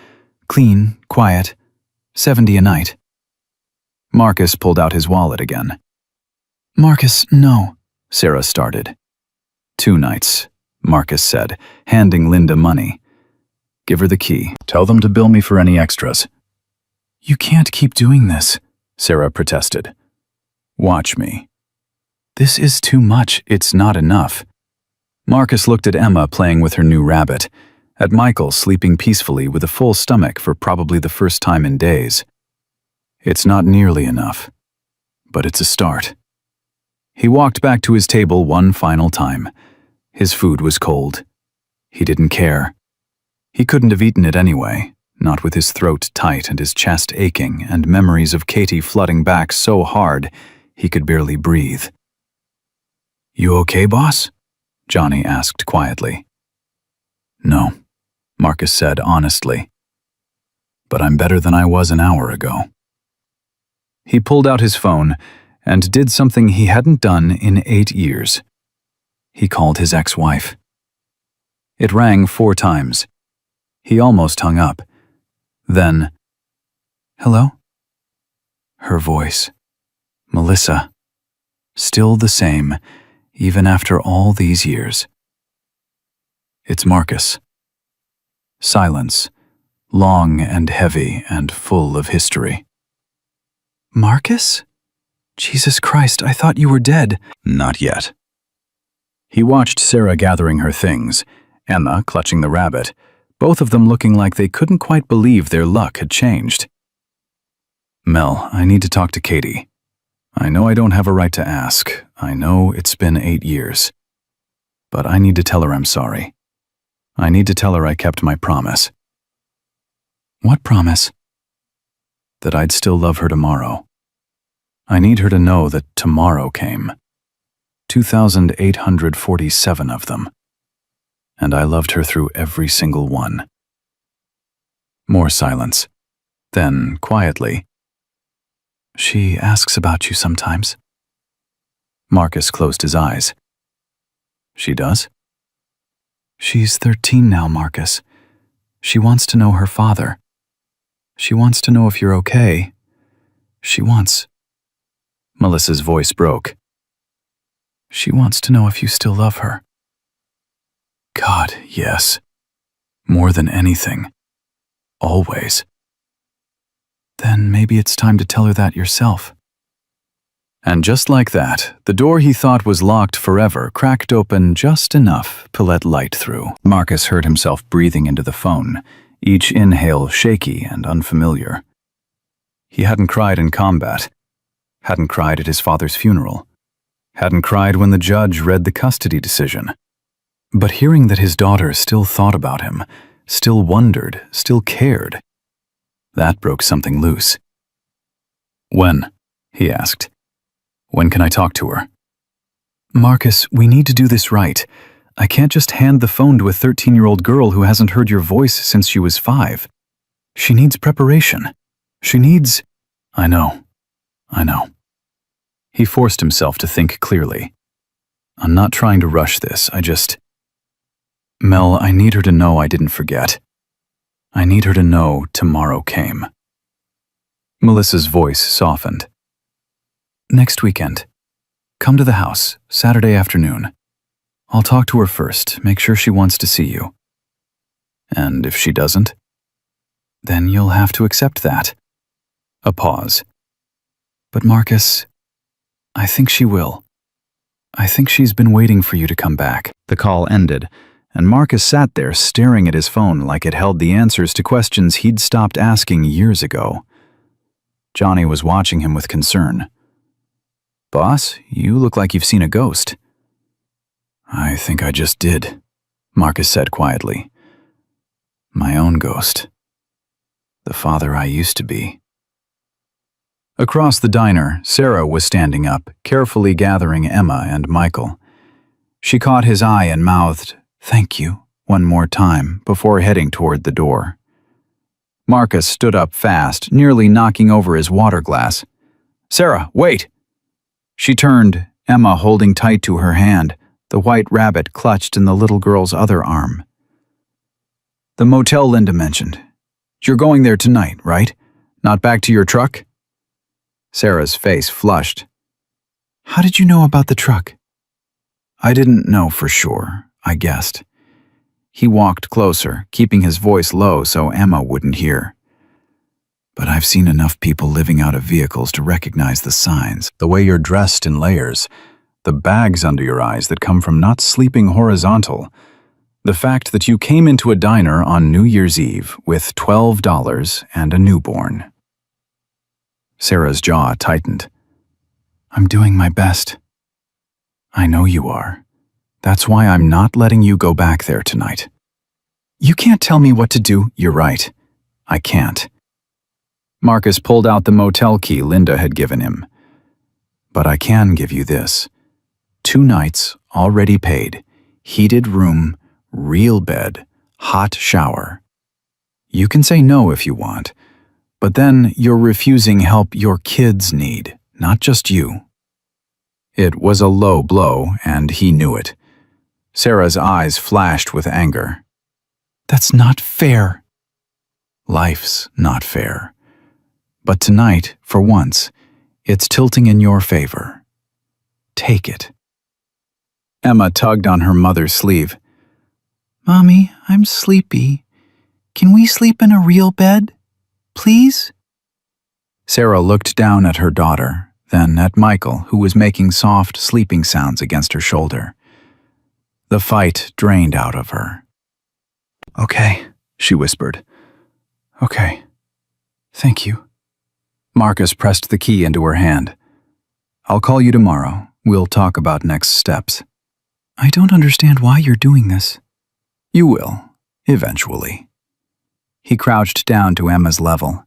"Clean, quiet, $70 a night." Marcus pulled out his wallet again. "Marcus, no," Sarah started. 2 nights, Marcus said, handing Linda money. "Give her the key. Tell them to bill me for any extras." "You can't keep doing this," Sarah protested. "Watch me." "This is too much. It's not enough." Marcus looked at Emma playing with her new rabbit, at Michael sleeping peacefully with a full stomach for probably the first time in days. "It's not nearly enough, but it's a start." He walked back to his table one final time. His food was cold. He didn't care. He couldn't have eaten it anyway, not with his throat tight and his chest aching and memories of Katie flooding back so hard he could barely breathe. "You okay, boss?" Johnny asked quietly. "No," Marcus said honestly. "But I'm better than I was an hour ago." He pulled out his phone and did something he hadn't done in 8 years. He called his ex-wife. It rang 4 times. He almost hung up. Then, "Hello?" Her voice. Melissa. Still the same, even after all these years. "It's Marcus." Silence, long and heavy and full of history. "Marcus? Jesus Christ, I thought you were dead." "Not yet." He watched Sarah gathering her things, Emma clutching the rabbit, both of them looking like they couldn't quite believe their luck had changed. "Mel, I need to talk to Katie. I know I don't have a right to ask. I know it's been 8 years. But I need to tell her I'm sorry. I need to tell her I kept my promise." "What promise?" "That I'd still love her tomorrow. I need her to know that tomorrow came. 2,847 of them. And I loved her through every single one. More silence. Then, quietly, she asks about you sometimes. Marcus closed his eyes. She does? She's 13 now, Marcus. She wants to know her father. She wants to know if you're okay. She wants... Melissa's voice broke. She wants to know if you still love her. God, yes. More than anything. Always. Then maybe it's time to tell her that yourself. And just like that, the door he thought was locked forever cracked open just enough to let light through. Marcus heard himself breathing into the phone, each inhale shaky and unfamiliar. He hadn't cried in combat, hadn't cried at his father's funeral, hadn't cried when the judge read the custody decision. But hearing that his daughter still thought about him, still wondered, still cared, that broke something loose. When? He asked. When can I talk to her? Marcus, we need to do this right. I can't just hand the phone to a 13-year-old girl who hasn't heard your voice since she was 5. She needs preparation. She needs... I know. He forced himself to think clearly. I'm not trying to rush this, Mel, I need her to know I didn't forget. I need her to know tomorrow came. Melissa's voice softened. Next weekend. Come to the house, Saturday afternoon. I'll talk to her first, make sure she wants to see you. And if she doesn't? Then you'll have to accept that. A pause. But Marcus, I think she will. I think she's been waiting for you to come back. The call ended, and Marcus sat there staring at his phone like it held the answers to questions he'd stopped asking years ago. Johnny was watching him with concern. Boss, you look like you've seen a ghost. I think I just did, Marcus said quietly. My own ghost. The father I used to be. Across the diner, Sarah was standing up, carefully gathering Emma and Michael. She caught his eye and mouthed, "Thank you," one more time before heading toward the door. Marcus stood up fast, nearly knocking over his water glass. "Sarah, wait!" She turned, Emma holding tight to her hand, the white rabbit clutched in the little girl's other arm. "The motel Linda mentioned. You're going there tonight, right? Not back to your truck?" Sarah's face flushed. "How did you know about the truck?" "I didn't know for sure, I guessed." He walked closer, keeping his voice low so Emma wouldn't hear. "But I've seen enough people living out of vehicles to recognize the signs. The way you're dressed in layers, the bags under your eyes that come from not sleeping horizontal, the fact that you came into a diner on New Year's Eve with $12 and a newborn." Sarah's jaw tightened. "I'm doing my best." "I know you are. That's why I'm not letting you go back there tonight." "You can't tell me what to do." "You're right. I can't." Marcus pulled out the motel key Linda had given him. "But I can give you this. 2 nights, already paid, heated room, real bed, hot shower. You can say no if you want, but then you're refusing help your kids need, not just you." It was a low blow, and he knew it. Sarah's eyes flashed with anger. "That's not fair." "Life's not fair. But tonight, for once, it's tilting in your favor. Take it." Emma tugged on her mother's sleeve. "Mommy, I'm sleepy. Can we sleep in a real bed? Please?" Sarah looked down at her daughter, then at Michael, who was making soft sleeping sounds against her shoulder. The fight drained out of her. "Okay," she whispered. "Okay. Thank you." Marcus pressed the key into her hand. "I'll call you tomorrow. We'll talk about next steps." "I don't understand why you're doing this." "You will, eventually." He crouched down to Emma's level.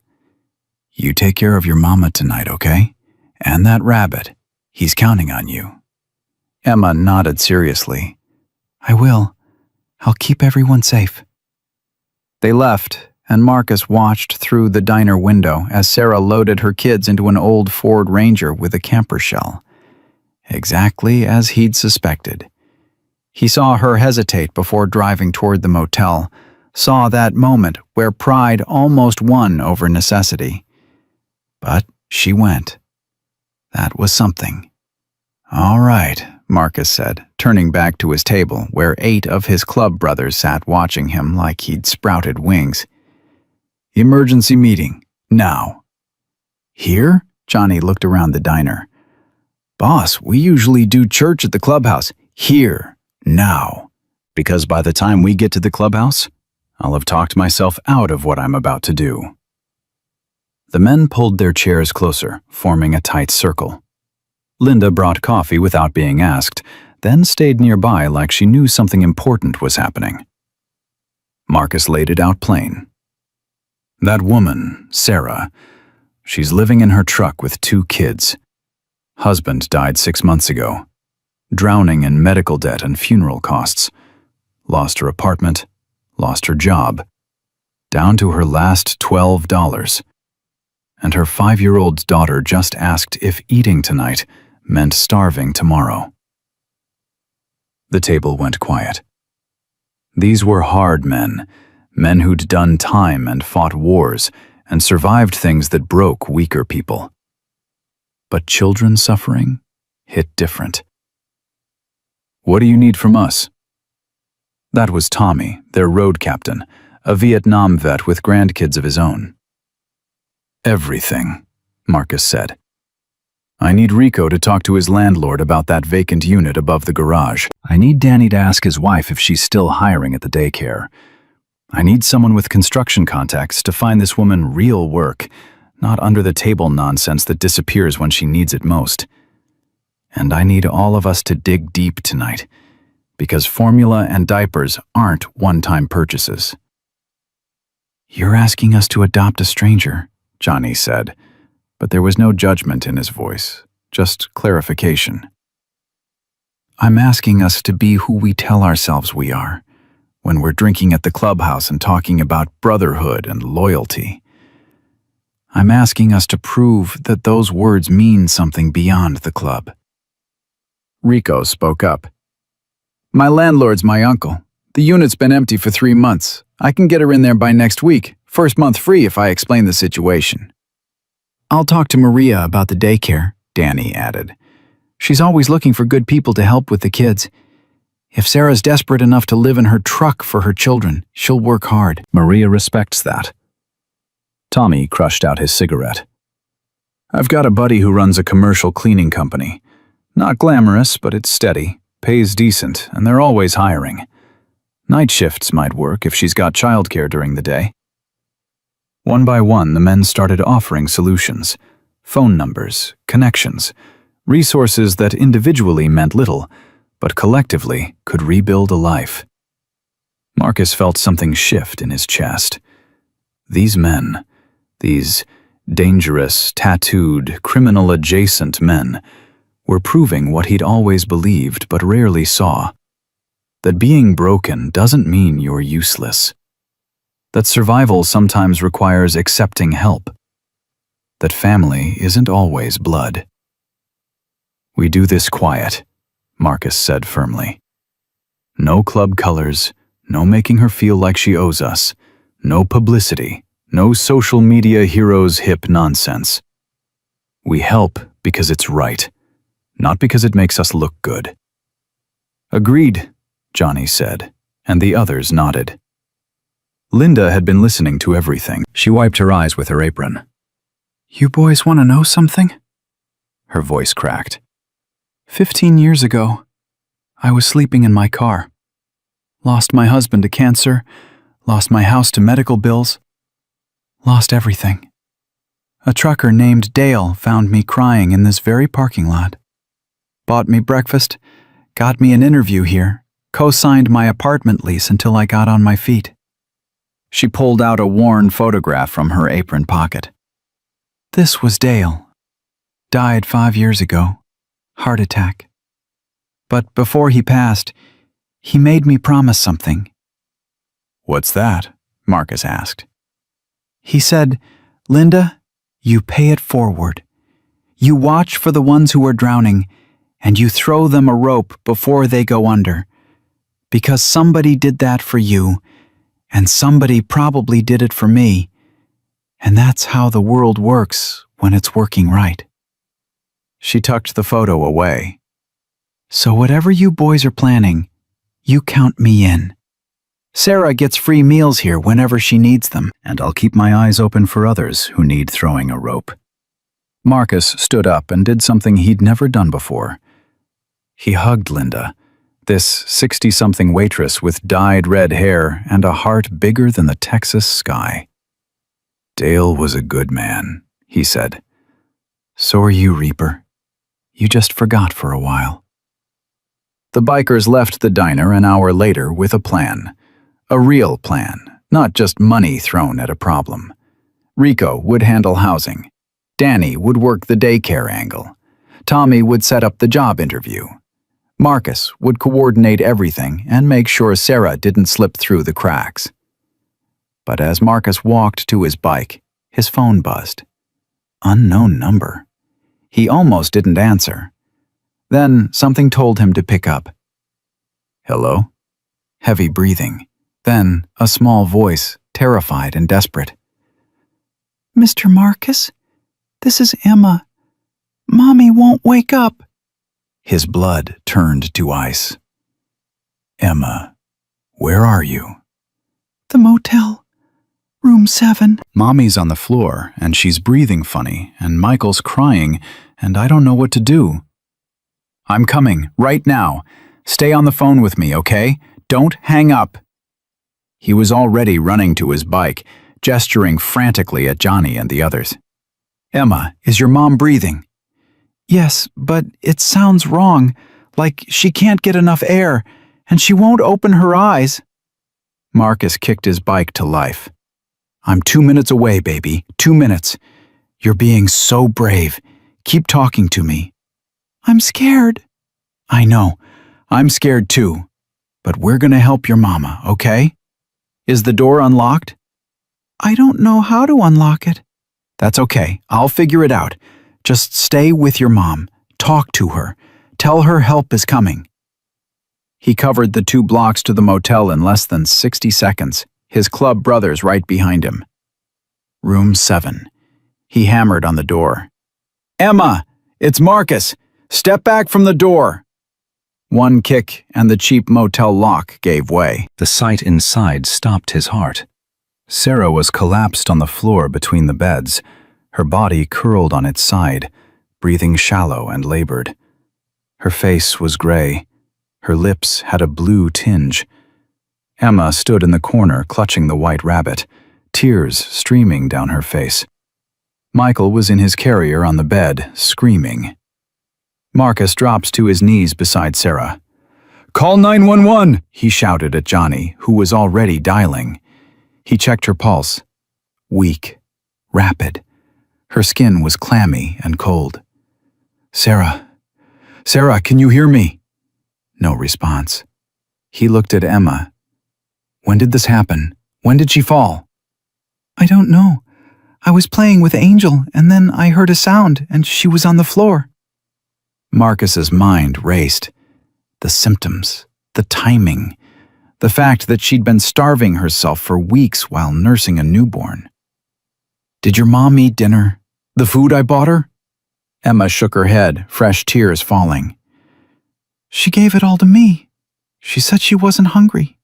"You take care of your mama tonight, okay? And that rabbit, he's counting on you. Emma nodded seriously. I will. I'll keep everyone safe. They left, and Marcus watched through the diner window as Sarah loaded her kids into an old Ford Ranger with a camper shell. Exactly as he'd suspected. He saw her hesitate before driving toward the motel, saw that moment where pride almost won over necessity. But she went. That was something. All right, Marcus said, turning back to his table where 8 of his club brothers sat watching him like he'd sprouted wings. Emergency meeting, now. Here? Johnny looked around the diner. Boss, we usually do church at the clubhouse. Here, now. Because by the time we get to the clubhouse, I'll have talked myself out of what I'm about to do. The men pulled their chairs closer, forming a tight circle. Linda brought coffee without being asked, then stayed nearby like she knew something important was happening. Marcus laid it out plain. That woman, Sarah, she's living in her truck with 2 kids. Husband died 6 months ago, drowning in medical debt and funeral costs. Lost her apartment, lost her job, down to her last $12. And her 5-year-old daughter just asked if eating tonight meant starving tomorrow. The table went quiet. These were hard men who'd done time and fought wars and survived things that broke weaker people. But children suffering hit different. What do you need from us? That was Tommy, their road captain, a Vietnam vet with grandkids of his own. Everything, Marcus said. I need Rico to talk to his landlord about that vacant unit above the garage. I need Danny to ask his wife if she's still hiring at the daycare. I need someone with construction contacts to find this woman real work, not under-the-table nonsense that disappears when she needs it most. And I need all of us to dig deep tonight, because formula and diapers aren't one-time purchases. You're asking us to adopt a stranger, Johnny said, but there was no judgment in his voice, just clarification. I'm asking us to be who we tell ourselves we are, when we're drinking at the clubhouse and talking about brotherhood and loyalty. I'm asking us to prove that those words mean something beyond the club. Rico spoke up. My landlord's my uncle. The unit's been empty for 3 months. I can get her in there by next week. First month free if I explain the situation. I'll talk to Maria about the daycare, Danny added. She's always looking for good people to help with the kids. If Sarah's desperate enough to live in her truck for her children, she'll work hard. Maria respects that. Tommy crushed out his cigarette. I've got a buddy who runs a commercial cleaning company. Not glamorous, but it's steady, pays decent, and they're always hiring. Night shifts might work if she's got childcare during the day. One by one, the men started offering solutions. Phone numbers, connections, resources that individually meant little, but collectively could rebuild a life. Marcus felt something shift in his chest. These men, these dangerous, tattooed, criminal-adjacent men, were proving what he'd always believed but rarely saw. That being broken doesn't mean you're useless. That survival sometimes requires accepting help. That family isn't always blood. We do this quiet, Marcus said firmly. No club colors, no making her feel like she owes us, no publicity, no social media heroes hip nonsense. We help because it's right, not because it makes us look good. Agreed, Johnny said, and the others nodded. Linda had been listening to everything. She wiped her eyes with her apron. You boys want to know something? Her voice cracked. 15 years ago, I was sleeping in my car. Lost my husband to cancer, lost my house to medical bills, lost everything. A trucker named Dale found me crying in this very parking lot. Bought me breakfast, got me an interview here, co-signed my apartment lease until I got on my feet. She pulled out a worn photograph from her apron pocket. This was Dale. died 5 years ago. Heart attack. But before he passed, he made me promise something. What's that? Marcus asked. He said, Linda, you pay it forward. You watch for the ones who are drowning, and you throw them a rope before they go under. Because somebody did that for you, and somebody probably did it for me, and that's how the world works when it's working right. She tucked the photo away. So whatever you boys are planning, you count me in. Sarah gets free meals here whenever she needs them, and I'll keep my eyes open for others who need throwing a rope. Marcus stood up and did something he'd never done before. He hugged Linda, this 60-something waitress with dyed red hair and a heart bigger than the Texas sky. Dale was a good man, he said. So are you, Reaper. You just forgot for a while. The bikers left the diner an hour later with a plan. A real plan, not just money thrown at a problem. Rico would handle housing. Danny would work the daycare angle. Tommy would set up the job interview. Marcus would coordinate everything and make sure Sarah didn't slip through the cracks. But as Marcus walked to his bike, his phone buzzed. Unknown number. He almost didn't answer. Then something told him to pick up. Hello? Heavy breathing. Then a small voice, terrified and desperate. Mr. Marcus, this is Emma. Mommy won't wake up. His blood turned to ice. Emma, where are you? The motel. Room 7. Mommy's on the floor, and she's breathing funny, and Michael's crying, and I don't know what to do. I'm coming, right now. Stay on the phone with me, okay? Don't hang up. He was already running to his bike, gesturing frantically at Johnny and the others. Emma, is your mom breathing? Yes, but it sounds wrong, like she can't get enough air, and she won't open her eyes. Marcus kicked his bike to life. I'm 2 minutes away, baby. 2 minutes. You're being so brave. Keep talking to me. I'm scared. I know. I'm scared too. But we're gonna help your mama, okay? Is the door unlocked? I don't know how to unlock it. That's okay. I'll figure it out. Just stay with your mom. Talk to her. Tell her help is coming. He covered the 2 blocks to the motel in less than 60 seconds, his club brothers right behind him. Room 7. He hammered on the door. Emma! It's Marcus! Step back from the door! One kick and the cheap motel lock gave way. The sight inside stopped his heart. Sarah was collapsed on the floor between the beds, her body curled on its side, breathing shallow and labored. Her face was gray. Her lips had a blue tinge. Emma stood in the corner clutching the white rabbit, tears streaming down her face. Michael was in his carrier on the bed, screaming. Marcus drops to his knees beside Sarah. Call 911, he shouted at Johnny, who was already dialing. He checked her pulse. Weak. Rapid. Her skin was clammy and cold. Sarah, can you hear me? No response. He looked at Emma. When did this happen? When did she fall? I don't know. I was playing with Angel, and then I heard a sound, and she was on the floor. Marcus's mind raced. The symptoms, the timing, the fact that she'd been starving herself for weeks while nursing a newborn. Did your mom eat dinner? The food I bought her? Emma shook her head, fresh tears falling. She gave it all to me. She said she wasn't hungry.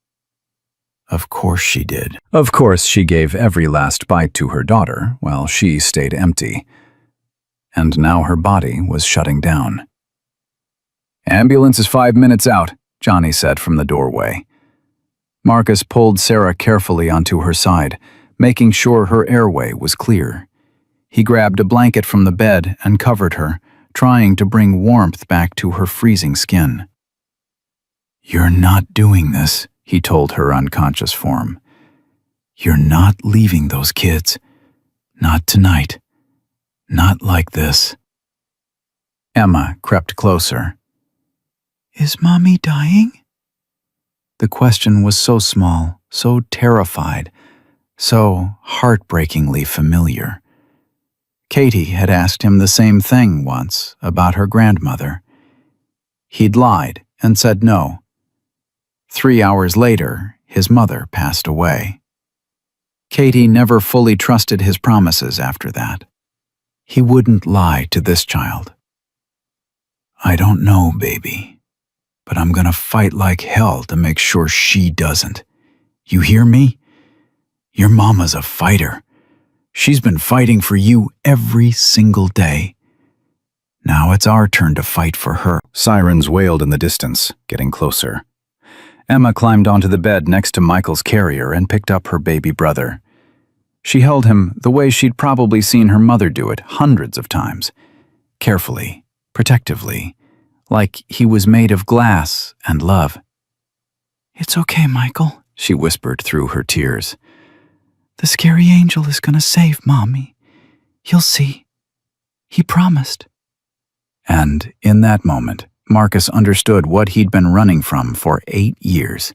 Of course she did. Of course she gave every last bite to her daughter while she stayed empty. And now her body was shutting down. Ambulance is 5 minutes out, Johnny said from the doorway. Marcus pulled Sarah carefully onto her side, making sure her airway was clear. He grabbed a blanket from the bed and covered her, trying to bring warmth back to her freezing skin. You're not doing this, he told her unconscious form. You're not leaving those kids. Not tonight. Not like this. Emma crept closer. "Is Mommy dying?" The question was so small, so terrified, so heartbreakingly familiar. Katie had asked him the same thing once about her grandmother. He'd lied and said no. 3 hours later, his mother passed away. Katie never fully trusted his promises after that. He wouldn't lie to this child. "I don't know, baby, but I'm gonna fight like hell to make sure she doesn't. You hear me? Your mama's a fighter. She's been fighting for you every single day. Now it's our turn to fight for her." Sirens wailed in the distance, getting closer. Emma climbed onto the bed next to Michael's carrier and picked up her baby brother. She held him the way she'd probably seen her mother do it hundreds of times. Carefully, protectively, like he was made of glass and love. "It's okay, Michael," she whispered through her tears. "The scary angel is gonna save Mommy. You'll see. He promised." And in that moment, Marcus understood what he'd been running from for 8 years.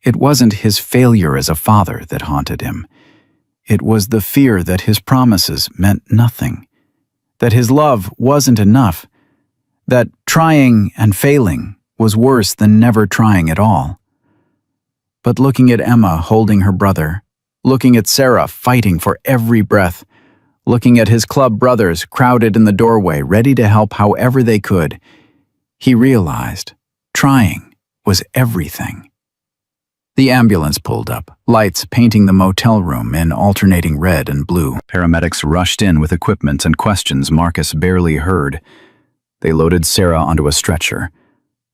It wasn't his failure as a father that haunted him. It was the fear that his promises meant nothing, that his love wasn't enough, that trying and failing was worse than never trying at all. But looking at Emma holding her brother, looking at Sarah fighting for every breath, looking at his club brothers crowded in the doorway ready to help however they could, he realized trying was everything. The ambulance pulled up, lights painting the motel room in alternating red and blue. Paramedics rushed in with equipment and questions Marcus barely heard. They loaded Sarah onto a stretcher.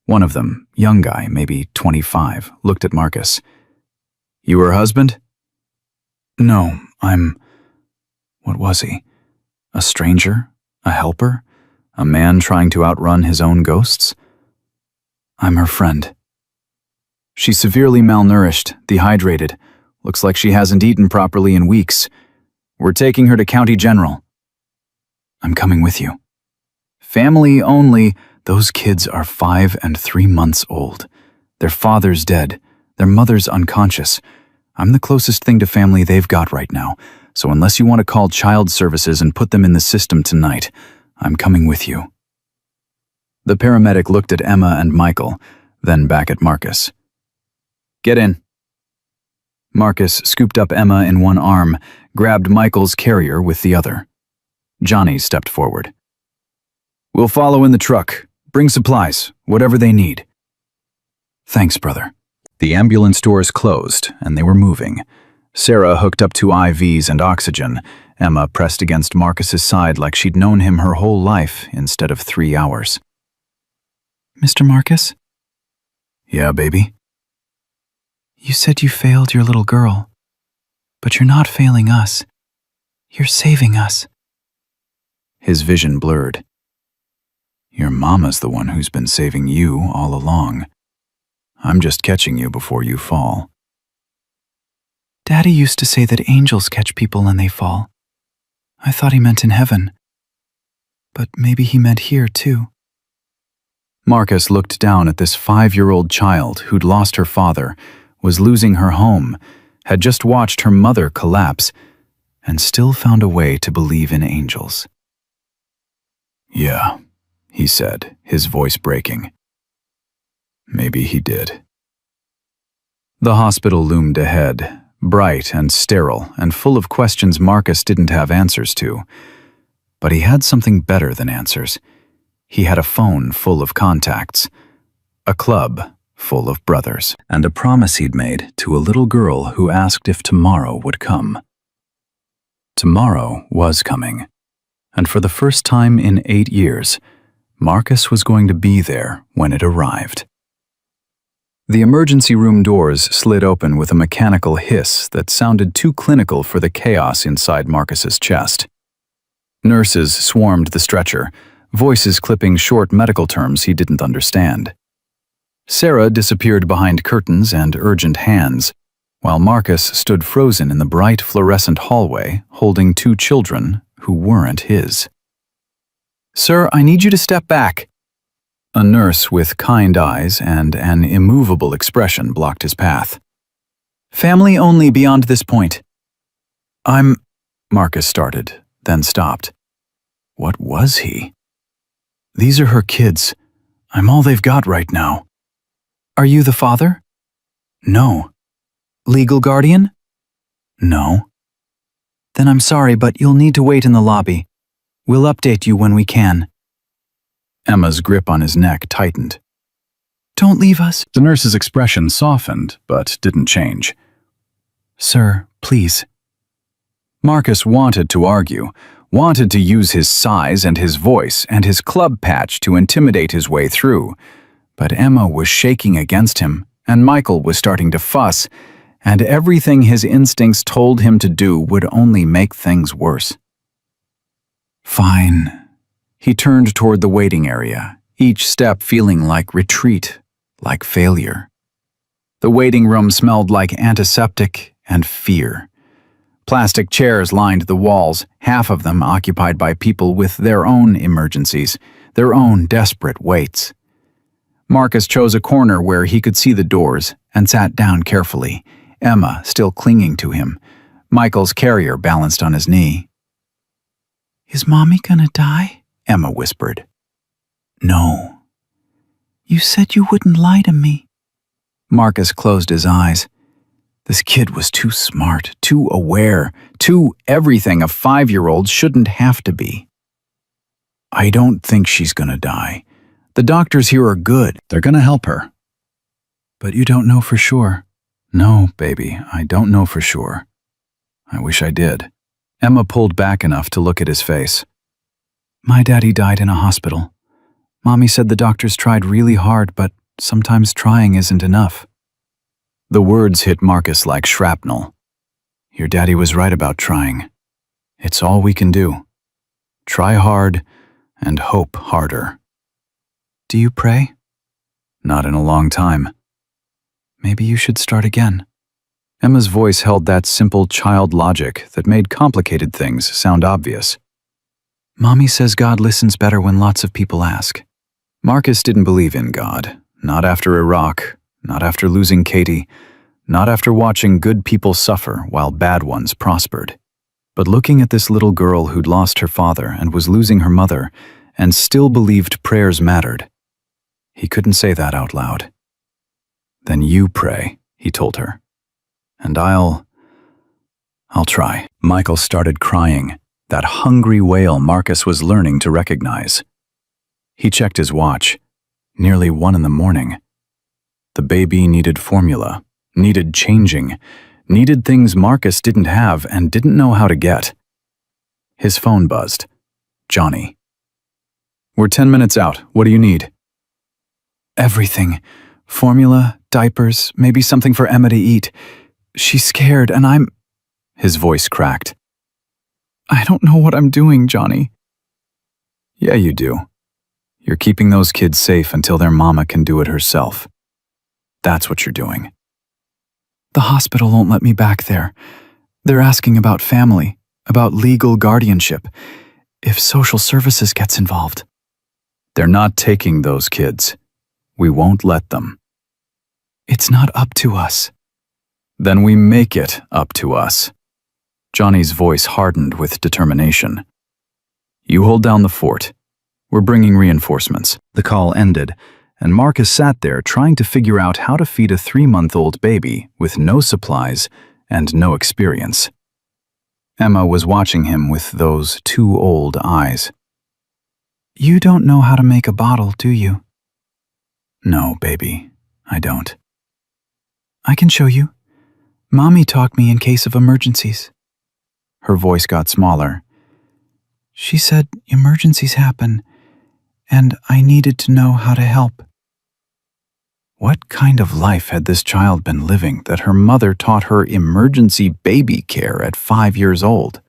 One of them, young guy, maybe 25, looked at Marcus. "You her husband?" "No, What was he? A stranger? A helper? A man trying to outrun his own ghosts?" "I'm her friend. She's severely malnourished, dehydrated. Looks like she hasn't eaten properly in weeks. We're taking her to County General." "I'm coming with you." "Family only. Those kids are 5 and 3 months old. Their father's dead. Their mother's unconscious. I'm the closest thing to family they've got right now, so unless you want to call child services and put them in the system tonight, I'm coming with you." The paramedic looked at Emma and Michael, then back at Marcus. "Get in." Marcus scooped up Emma in one arm, grabbed Michael's carrier with the other. Johnny stepped forward. "We'll follow in the truck. Bring supplies, whatever they need." "Thanks, brother." The ambulance doors closed, and they were moving. Sarah hooked up to IVs and oxygen. Emma pressed against Marcus's side like she'd known him her whole life instead of 3 hours. "Mr. Marcus?" "Yeah, baby?" "You said you failed your little girl, but you're not failing us. You're saving us." His vision blurred. "Your mama's the one who's been saving you all along. I'm just catching you before you fall." "Daddy used to say that angels catch people when they fall. I thought he meant in heaven. But maybe he meant here, too." Marcus looked down at this 5-year-old child who'd lost her father, was losing her home, had just watched her mother collapse, and still found a way to believe in angels. "Yeah," he said, his voice breaking. "Maybe he did." The hospital loomed ahead, bright and sterile and full of questions Marcus didn't have answers to. But he had something better than answers. He had a phone full of contacts, a club full of brothers, and a promise he'd made to a little girl who asked if tomorrow would come. Tomorrow was coming, and for the first time in 8 years, Marcus was going to be there when it arrived. The emergency room doors slid open with a mechanical hiss that sounded too clinical for the chaos inside Marcus's chest. Nurses swarmed the stretcher, voices clipping short medical terms he didn't understand. Sarah disappeared behind curtains and urgent hands, while Marcus stood frozen in the bright fluorescent hallway holding 2 children who weren't his. Sir, I need you to step back. A nurse with kind eyes and an immovable expression blocked his path. Family only beyond this point. Marcus started, then stopped. What was he? These are her kids. I'm all they've got right now. Are you the father? No. Legal guardian? No. Then I'm sorry, but you'll need to wait in the lobby. We'll update you when we can. Emma's grip on his neck tightened. Don't leave us. The nurse's expression softened, but didn't change. Sir, please. Marcus wanted to argue, wanted to use his size and his voice and his club patch to intimidate his way through, but Emma was shaking against him, and Michael was starting to fuss, and everything his instincts told him to do would only make things worse. Fine. He turned toward the waiting area, each step feeling like retreat, like failure. The waiting room smelled like antiseptic and fear. Plastic chairs lined the walls, half of them occupied by people with their own emergencies, their own desperate waits. Marcus chose a corner where he could see the doors and sat down carefully, Emma still clinging to him, Michael's carrier balanced on his knee. Is Mommy gonna die? Emma whispered. No. You said you wouldn't lie to me. Marcus closed his eyes. This kid was too smart, too aware, too everything a 5-year-old shouldn't have to be. I don't think she's gonna die. The doctors here are good. They're gonna help her. But you don't know for sure. No, baby, I don't know for sure. I wish I did. Emma pulled back enough to look at his face. My daddy died in a hospital. Mommy said the doctors tried really hard, but sometimes trying isn't enough. The words hit Marcus like shrapnel. Your daddy was right about trying. It's all we can do. Try hard and hope harder. Do you pray? Not in a long time. Maybe you should start again. Emma's voice held that simple child logic that made complicated things sound obvious. Mommy says God listens better when lots of people ask. Marcus didn't believe in God, not after Iraq, not after losing Katie, not after watching good people suffer while bad ones prospered. But looking at this little girl who'd lost her father and was losing her mother and still believed prayers mattered, he couldn't say that out loud. Then you pray, he told her. And I'll try. Michael started crying, that hungry wail Marcus was learning to recognize. He checked his watch. Nearly 1 a.m. The baby needed formula, needed changing, needed things Marcus didn't have and didn't know how to get. His phone buzzed. Johnny. We're 10 minutes out. What do you need? Everything. Formula, diapers, maybe something for Emma to eat. She's scared and His voice cracked. I don't know what I'm doing, Johnny. Yeah, you do. You're keeping those kids safe until their mama can do it herself. That's what you're doing. The hospital won't let me back there. They're asking about family, about legal guardianship, if social services gets involved. They're not taking those kids. We won't let them. It's not up to us. Then we make it up to us. Johnny's voice hardened with determination. You hold down the fort. We're bringing reinforcements. The call ended, and Marcus sat there trying to figure out how to feed a 3-month-old baby with no supplies and no experience. Emma was watching him with those 2 old eyes. You don't know how to make a bottle, do you? No, baby, I don't. I can show you. Mommy taught me in case of emergencies. Her voice got smaller. She said emergencies happen, and I needed to know how to help. What kind of life had this child been living that her mother taught her emergency baby care at 5 years old?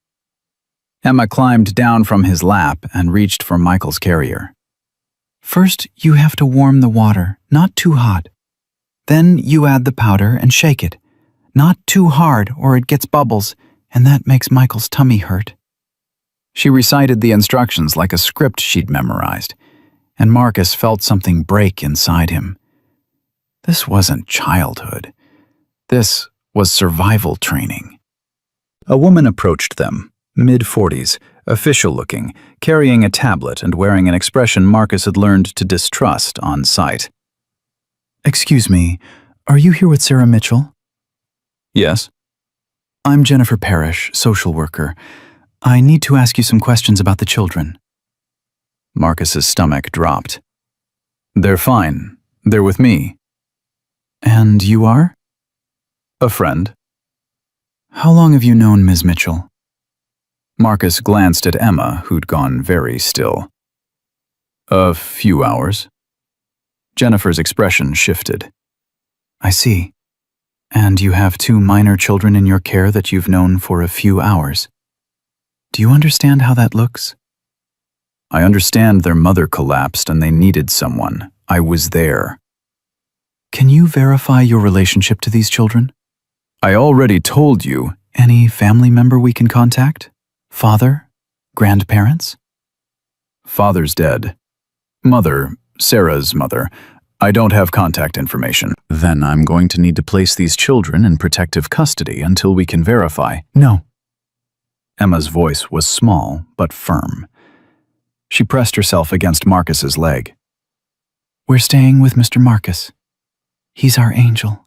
Emma climbed down from his lap and reached for Michael's carrier. First, you have to warm the water, not too hot. Then you add the powder and shake it. Not too hard or it gets bubbles, and that makes Michael's tummy hurt. She recited the instructions like a script she'd memorized, and Marcus felt something break inside him. This wasn't childhood. This was survival training. A woman approached them, mid-40s, official-looking, carrying a tablet and wearing an expression Marcus had learned to distrust on sight. "Excuse me, are you here with Sarah Mitchell?" "Yes." "I'm Jennifer Parrish, social worker. I need to ask you some questions about the children." Marcus's stomach dropped. "They're fine. They're with me." "And you are?" "A friend." "How long have you known Ms. Mitchell?" Marcus glanced at Emma, who'd gone very still. "A few hours." Jennifer's expression shifted. "I see. And you have 2 minor children in your care that you've known for a few hours. Do you understand how that looks?" "I understand their mother collapsed and they needed someone. I was there." "Can you verify your relationship to these children?" "I already told you." "Any family member we can contact? Father? Grandparents?" "Father's dead. Mother, Sarah's mother. I don't have contact information." "Then I'm going to need to place these children in protective custody until we can verify." "No." Emma's voice was small but firm. She pressed herself against Marcus's leg. "We're staying with Mr. Marcus. He's our angel."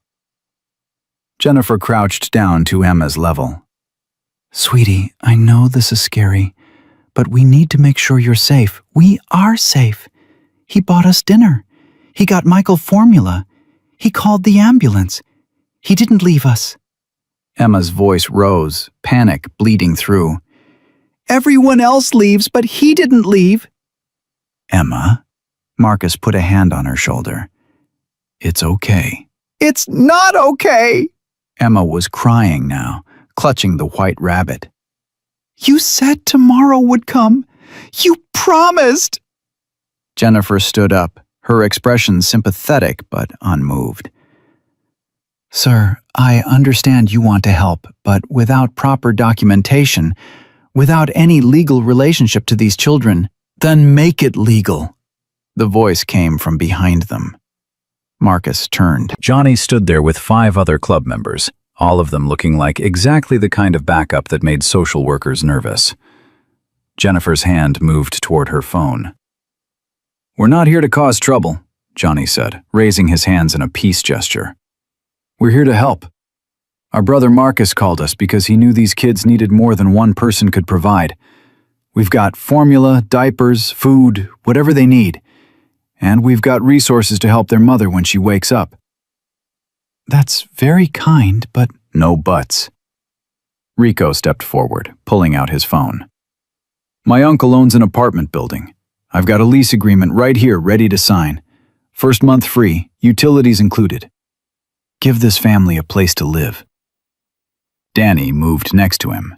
Jennifer crouched down to Emma's level. "Sweetie, I know this is scary, but we need to make sure you're safe." "We are safe. He bought us dinner. He got Michael formula. He called the ambulance. He didn't leave us." Emma's voice rose, panic bleeding through. "Everyone else leaves, but he didn't leave." "Emma," Marcus put a hand on her shoulder. "It's okay." "It's not okay!" Emma was crying now, clutching the white rabbit. "You said tomorrow would come. You promised!" Jennifer stood up, her expression sympathetic but unmoved. "Sir, I understand you want to help, but without proper documentation, without any legal relationship to these children, then make it legal." The voice came from behind them. Marcus turned. Johnny stood there with 5 other club members, all of them looking like exactly the kind of backup that made social workers nervous. Jennifer's hand moved toward her phone. "We're not here to cause trouble," Johnny said, raising his hands in a peace gesture. "We're here to help. Our brother Marcus called us because he knew these kids needed more than one person could provide. We've got formula, diapers, food, whatever they need. And we've got resources to help their mother when she wakes up." "That's very kind, but—" "No buts." Rico stepped forward, pulling out his phone. "My uncle owns an apartment building. I've got a lease agreement right here ready to sign. First month free, utilities included. Give this family a place to live." Danny moved next to him.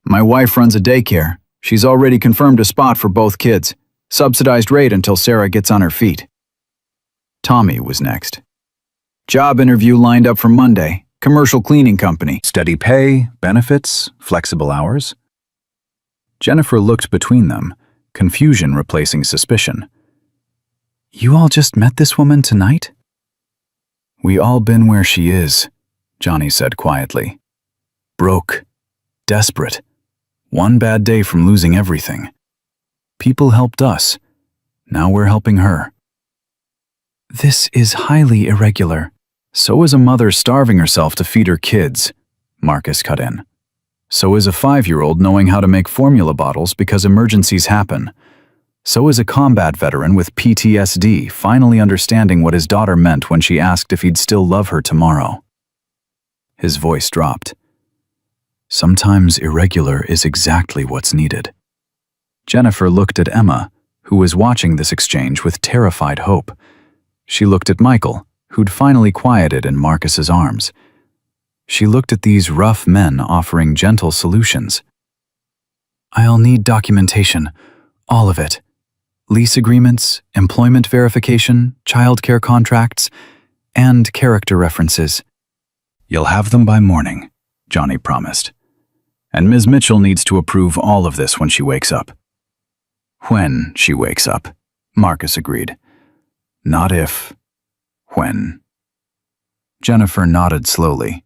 "My wife runs a daycare. She's already confirmed a spot for both kids. Subsidized rate until Sarah gets on her feet." Tommy was next. "Job interview lined up for Monday. Commercial cleaning company. Steady pay, benefits, flexible hours." Jennifer looked between them, confusion replacing suspicion. "You all just met this woman tonight?" "We all been where she is," Johnny said quietly. "Broke. Desperate. One bad day from losing everything. People helped us. Now we're helping her." "This is highly irregular." "So is a mother starving herself to feed her kids," Marcus cut in. "So is a 5-year-old knowing how to make formula bottles because emergencies happen. So is a combat veteran with PTSD finally understanding what his daughter meant when she asked if he'd still love her tomorrow." His voice dropped. "Sometimes irregular is exactly what's needed." Jennifer looked at Emma, who was watching this exchange with terrified hope. She looked at Michael, who'd finally quieted in Marcus's arms. She looked at these rough men offering gentle solutions. "I'll need documentation, all of it. Lease agreements, employment verification, childcare contracts, and character references." "You'll have them by morning," Johnny promised. And Ms. Mitchell needs to approve all of this when she wakes up. When she wakes up, Marcus agreed. Not if. When. Jennifer nodded slowly.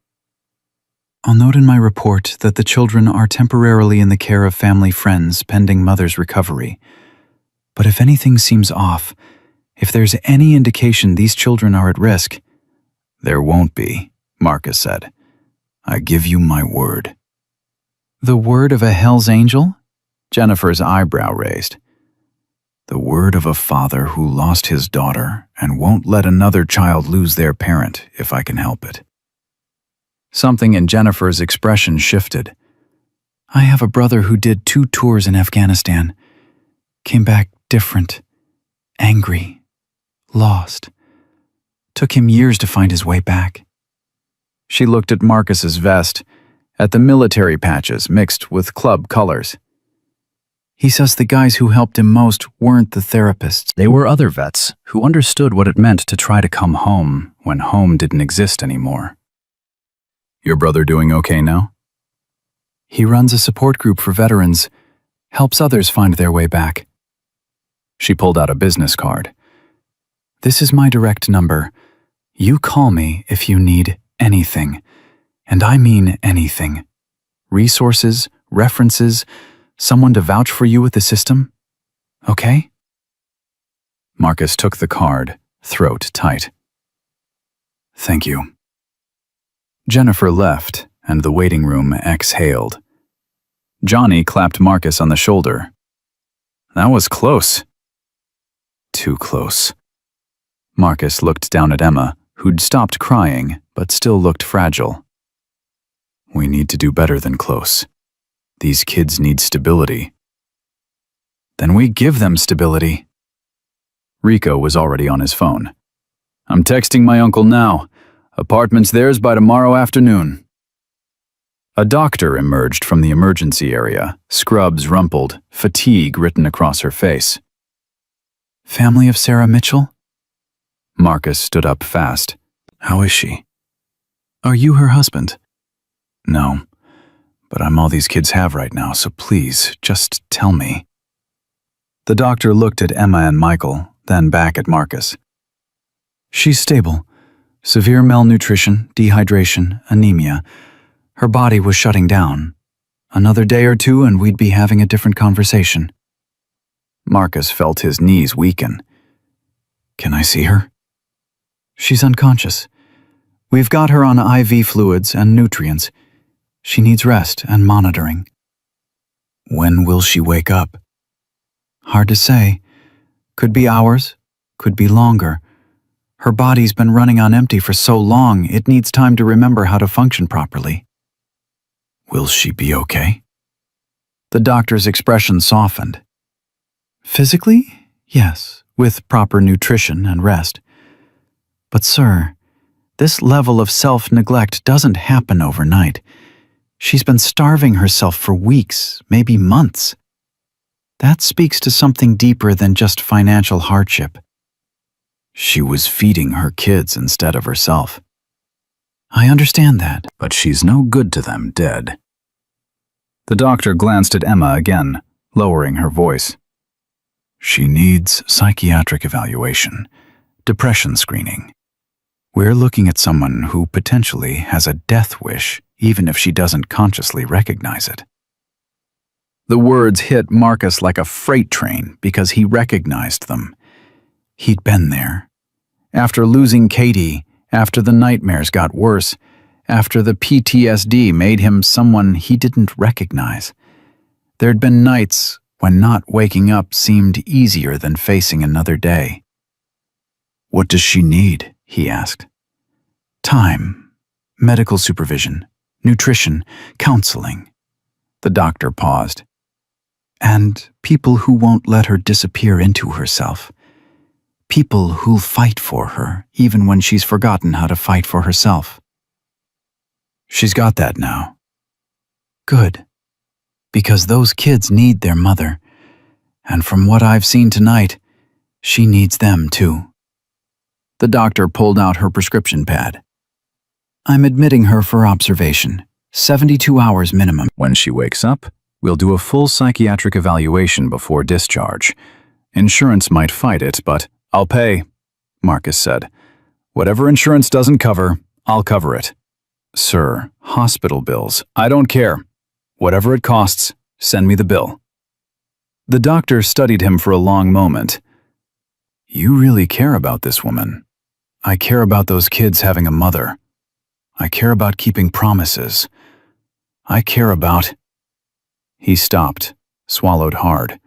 I'll note in my report that the children are temporarily in the care of family friends pending mother's recovery. But if anything seems off, if there's any indication these children are at risk— There won't be, Marcus said. I give you my word. The word of a hell's angel? Jennifer's eyebrow raised. The word of a father who lost his daughter and won't let another child lose their parent if I can help it. Something in Jennifer's expression shifted. I have a brother who did 2 tours in Afghanistan. Came back different, angry, lost. Took him years to find his way back. She looked at Marcus's vest, at the military patches mixed with club colors. He says the guys who helped him most weren't the therapists. They were other vets who understood what it meant to try to come home when home didn't exist anymore. Your brother doing okay now? He runs a support group for veterans, helps others find their way back. She pulled out a business card. This is my direct number. You call me if you need anything. And I mean anything. Resources, references, someone to vouch for you with the system. Okay? Marcus took the card, throat tight. Thank you. Jennifer left, and the waiting room exhaled. Johnny clapped Marcus on the shoulder. That was close. Too close. Marcus looked down at Emma, who'd stopped crying, but still looked fragile. We need to do better than close. These kids need stability. Then we give them stability. Rico was already on his phone. I'm texting my uncle now. Apartment's theirs by tomorrow afternoon. A doctor emerged from the emergency area, scrubs rumpled, fatigue written across her face. Family of Sarah Mitchell? Marcus stood up fast. How is she? Are you her husband? No, but I'm all these kids have right now, so please, just tell me. The doctor looked at Emma and Michael, then back at Marcus. She's stable. Severe malnutrition, dehydration, anemia. Her body was shutting down. Another day or 2 and we'd be having a different conversation. Marcus felt his knees weaken. Can I see her? She's unconscious. We've got her on IV fluids and nutrients. She needs rest and monitoring. When will she wake up? Hard to say. Could be hours, could be longer. Her body's been running on empty for so long, it needs time to remember how to function properly. Will she be okay? The doctor's expression softened. Physically, yes, with proper nutrition and rest. But sir, this level of self-neglect doesn't happen overnight. She's been starving herself for weeks, maybe months. That speaks to something deeper than just financial hardship. She was feeding her kids instead of herself. I understand that. But she's no good to them dead. The doctor glanced at Emma again, lowering her voice. She needs psychiatric evaluation, depression screening. We're looking at someone who potentially has a death wish, even if she doesn't consciously recognize it. The words hit Marcus like a freight train because he recognized them. He'd been there. After losing Katie, after the nightmares got worse, after the PTSD made him someone he didn't recognize. There'd been nights when not waking up seemed easier than facing another day. What does she need? He asked. Time, medical supervision, nutrition, counseling. The doctor paused. And people who won't let her disappear into herself. People who'll fight for her, even when she's forgotten how to fight for herself. She's got that now. Good. Because those kids need their mother. And from what I've seen tonight, she needs them too. The doctor pulled out her prescription pad. I'm admitting her for observation. 72 hours minimum. When she wakes up, we'll do a full psychiatric evaluation before discharge. Insurance might fight it, but I'll pay, Marcus said. Whatever insurance doesn't cover, I'll cover it. Sir, hospital bills. I don't care. Whatever it costs, send me the bill. The doctor studied him for a long moment. You really care about this woman. I care about those kids having a mother. I care about keeping promises. I care about... He stopped, swallowed hard.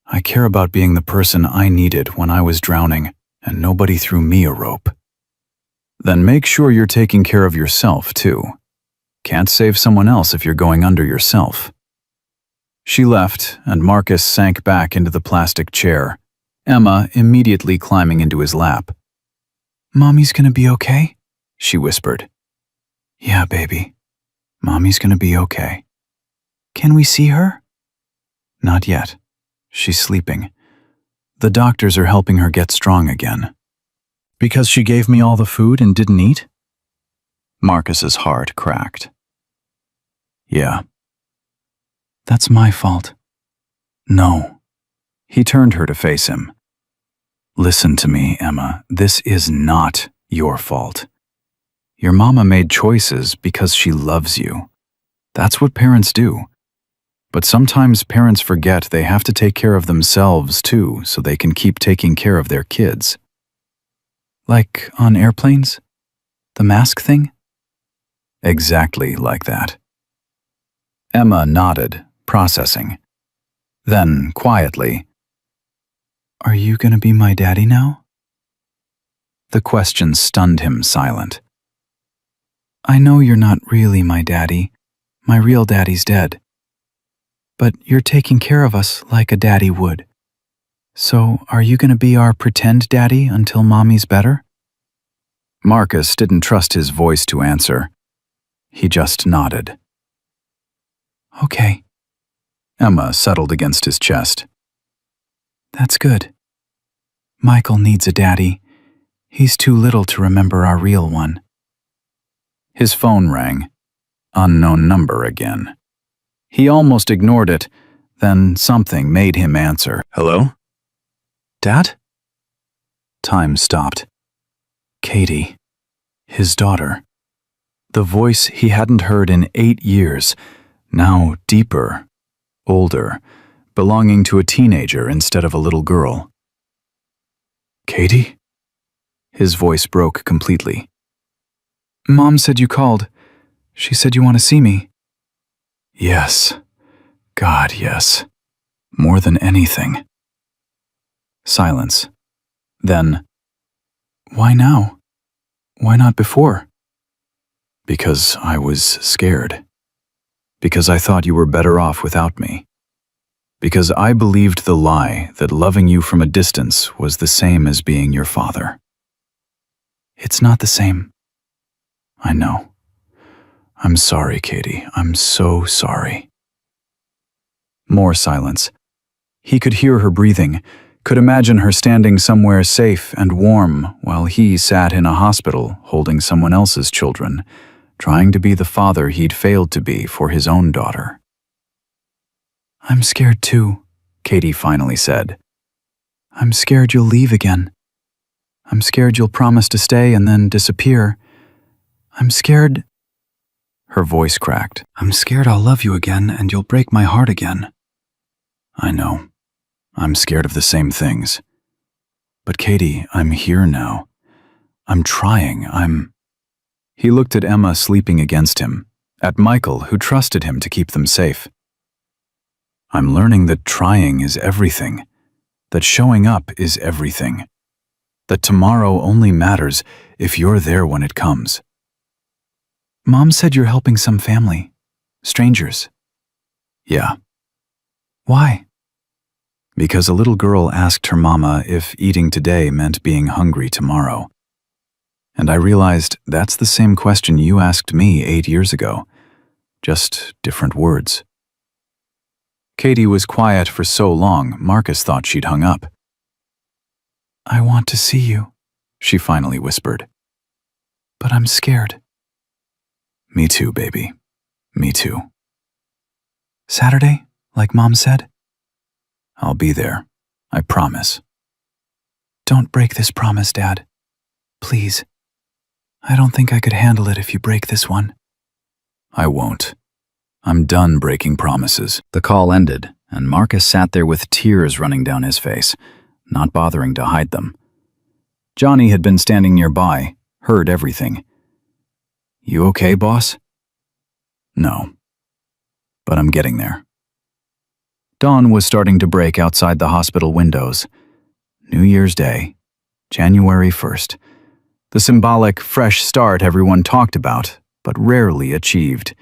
I care about being the person I needed when I was drowning and nobody threw me a rope. Then make sure you're taking care of yourself, too. Can't save someone else if you're going under yourself. She left, and Marcus sank back into the plastic chair, Emma immediately climbing into his lap. "Mommy's gonna be okay?" she whispered. "Yeah, baby. Mommy's gonna be okay." "Can we see her?" "Not yet. She's sleeping. The doctors are helping her get strong again." "Because she gave me all the food and didn't eat?" Marcus's heart cracked. "Yeah." "That's my fault." "No." He turned her to face him. "Listen to me, Emma. This is not your fault. Your mama made choices because she loves you. That's what parents do. But sometimes parents forget they have to take care of themselves too, so they can keep taking care of their kids." "Like on airplanes? The mask thing?" "Exactly like that." Emma nodded, processing. Then, quietly, "Are you gonna be my daddy now?" The question stunned him silent. "I know you're not really my daddy. My real daddy's dead. But you're taking care of us like a daddy would. So, are you gonna be our pretend daddy until Mommy's better?" Marcus didn't trust his voice to answer. He just nodded. "Okay." Emma settled against his chest. "That's good. Michael needs a daddy. He's too little to remember our real one." His phone rang. Unknown number again. He almost ignored it, then something made him answer. "Hello? Dad?" Time stopped. Katie, his daughter. The voice he hadn't heard in 8 years, now deeper, older, belonging to a teenager instead of a little girl. "Katie?" His voice broke completely. "Mom said you called. She said you want to see me." "Yes. God, yes. More than anything." Silence. Then, "Why now? Why not before?" "Because I was scared. Because I thought you were better off without me. Because I believed the lie that loving you from a distance was the same as being your father." "It's not the same." "I know. I'm sorry, Katie. I'm so sorry." More silence. He could hear her breathing, could imagine her standing somewhere safe and warm while he sat in a hospital holding someone else's children, trying to be the father he'd failed to be for his own daughter. "I'm scared too," Katie finally said. "I'm scared you'll leave again. I'm scared you'll promise to stay and then disappear. I'm scared..." Her voice cracked. "I'm scared I'll love you again and you'll break my heart again." "I know. I'm scared of the same things. But Katie, I'm here now. I'm trying, He looked at Emma sleeping against him, at Michael who trusted him to keep them safe. "I'm learning that trying is everything, that showing up is everything, that tomorrow only matters if you're there when it comes." "Mom said you're helping some family. Strangers." "Yeah." "Why?" "Because a little girl asked her mama if eating today meant being hungry tomorrow. And I realized that's the same question you asked me 8 years ago, just different words." Katie was quiet for so long, Marcus thought she'd hung up. "I want to see you," she finally whispered. "But I'm scared." Me too, baby. Me too. Saturday, like Mom said? I'll be there. I promise. Don't break this promise, Dad. Please. I don't think I could handle it if you break this one. I won't. I'm done breaking promises. The call ended, and Marcus sat there with tears running down his face, not bothering to hide them. Johnny had been standing nearby, heard everything. You okay, boss? No. But I'm getting there. Dawn was starting to break outside the hospital windows. New Year's Day, January 1st. The symbolic fresh start everyone talked about, but rarely achieved.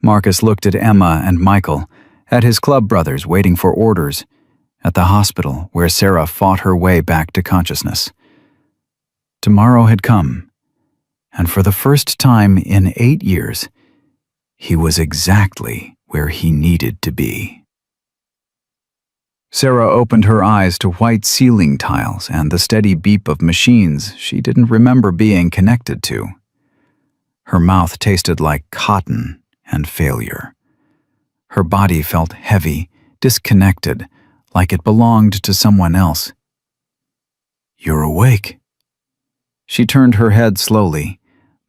Marcus looked at Emma and Michael, at his club brothers waiting for orders, at the hospital where Sarah fought her way back to consciousness. Tomorrow had come, and for the first time in 8 years, he was exactly where he needed to be. Sarah opened her eyes to white ceiling tiles and the steady beep of machines she didn't remember being connected to. Her mouth tasted like cotton and failure. Her body felt heavy, disconnected, like it belonged to someone else. You're awake. She turned her head slowly.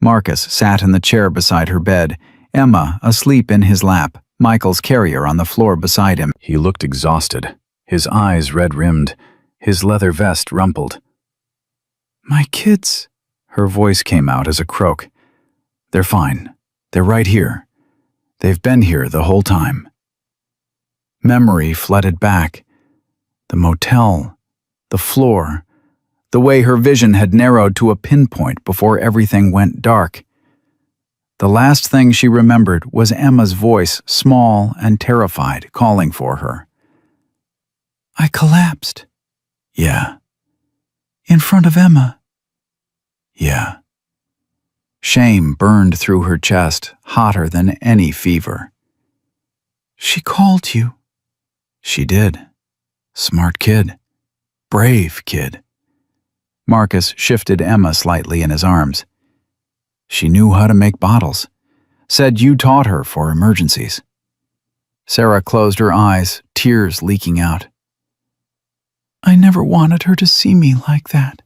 Marcus sat in the chair beside her bed, Emma asleep in his lap, Michael's carrier on the floor beside him. He looked exhausted, his eyes red-rimmed, his leather vest rumpled. My kids, her voice came out as a croak. They're fine. They're right here. They've been here the whole time. Memory flooded back. The motel, the floor, the way her vision had narrowed to a pinpoint before everything went dark. The last thing she remembered was Emma's voice, small and terrified, calling for her. I collapsed. Yeah. In front of Emma. Yeah. Shame burned through her chest, hotter than any fever. She called you. She did. Smart kid. Brave kid. Marcus shifted Emma slightly in his arms. She knew how to make bottles. Said you taught her for emergencies. Sarah closed her eyes, tears leaking out. I never wanted her to see me like that.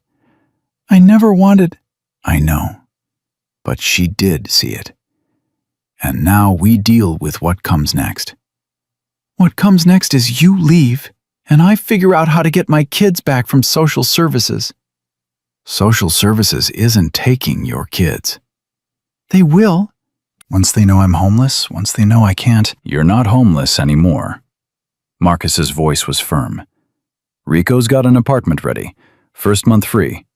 I never wanted... I know. But she did see it. And now we deal with what comes next. What comes next is you leave, and I figure out how to get my kids back from social services. Social services isn't taking your kids. They will. Once they know I'm homeless, once they know I can't. You're not homeless anymore. Marcus's voice was firm. Rico's got an apartment ready. First month free.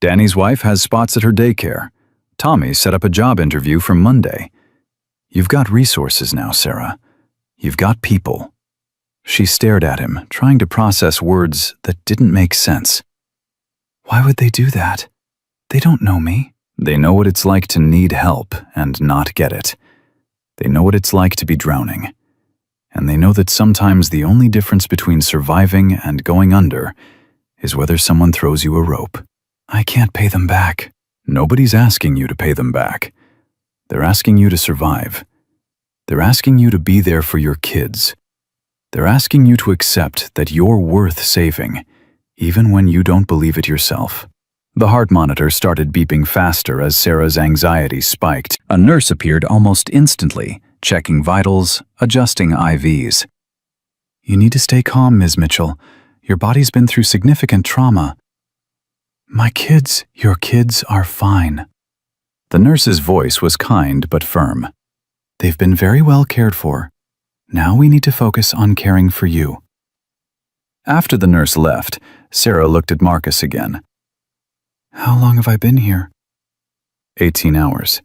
Danny's wife has spots at her daycare. Tommy set up a job interview for Monday. You've got resources now, Sarah. You've got people. She stared at him, trying to process words that didn't make sense. Why would they do that? They don't know me. They know what it's like to need help and not get it. They know what it's like to be drowning. And they know that sometimes the only difference between surviving and going under is whether someone throws you a rope. I can't pay them back. Nobody's asking you to pay them back. They're asking you to survive. They're asking you to be there for your kids. They're asking you to accept that you're worth saving, even when you don't believe it yourself. The heart monitor started beeping faster as Sarah's anxiety spiked. A nurse appeared almost instantly, checking vitals, adjusting IVs. You need to stay calm, Ms. Mitchell. Your body's been through significant trauma. My kids, your kids are fine. The nurse's voice was kind but firm. They've been very well cared for. Now we need to focus on caring for you. After the nurse left, Sarah looked at Marcus again. How long have I been here? 18 hours.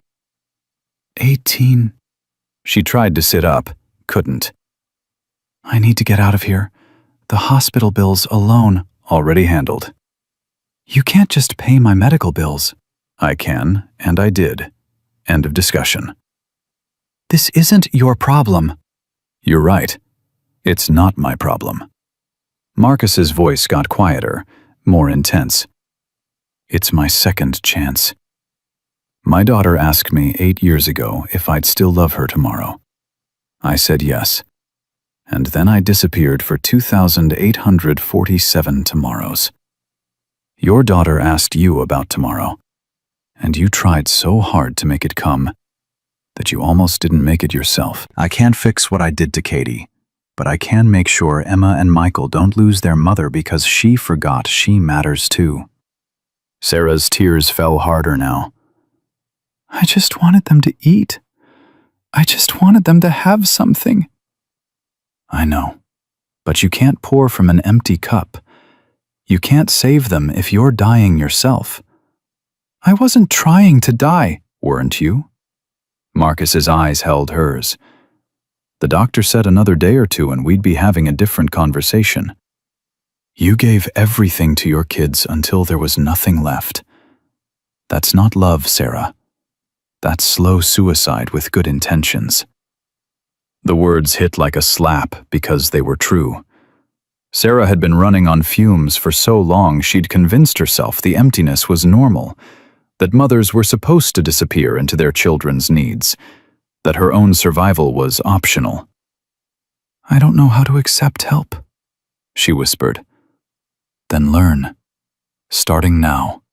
18. She tried to sit up, couldn't. I need to get out of here. The hospital bills alone already handled. You can't just pay my medical bills. I can, and I did. End of discussion. This isn't your problem. You're right. It's not my problem. Marcus's voice got quieter, more intense. It's my second chance. My daughter asked me 8 years ago if I'd still love her tomorrow. I said yes. And then I disappeared for 2,847 tomorrows. Your daughter asked you about tomorrow, and you tried so hard to make it come that you almost didn't make it yourself. I can't fix what I did to Katie, but I can make sure Emma and Michael don't lose their mother because she forgot she matters too. Sarah's tears fell harder now. I just wanted them to eat. I just wanted them to have something. I know, but you can't pour from an empty cup. You can't save them if you're dying yourself. I wasn't trying to die, weren't you? Marcus's eyes held hers. The doctor said another day or two and we'd be having a different conversation. You gave everything to your kids until there was nothing left. That's not love, Sarah. That's slow suicide with good intentions. The words hit like a slap because they were true. Sarah had been running on fumes for so long she'd convinced herself the emptiness was normal, that mothers were supposed to disappear into their children's needs, that her own survival was optional. I don't know how to accept help, she whispered. Then learn, starting now.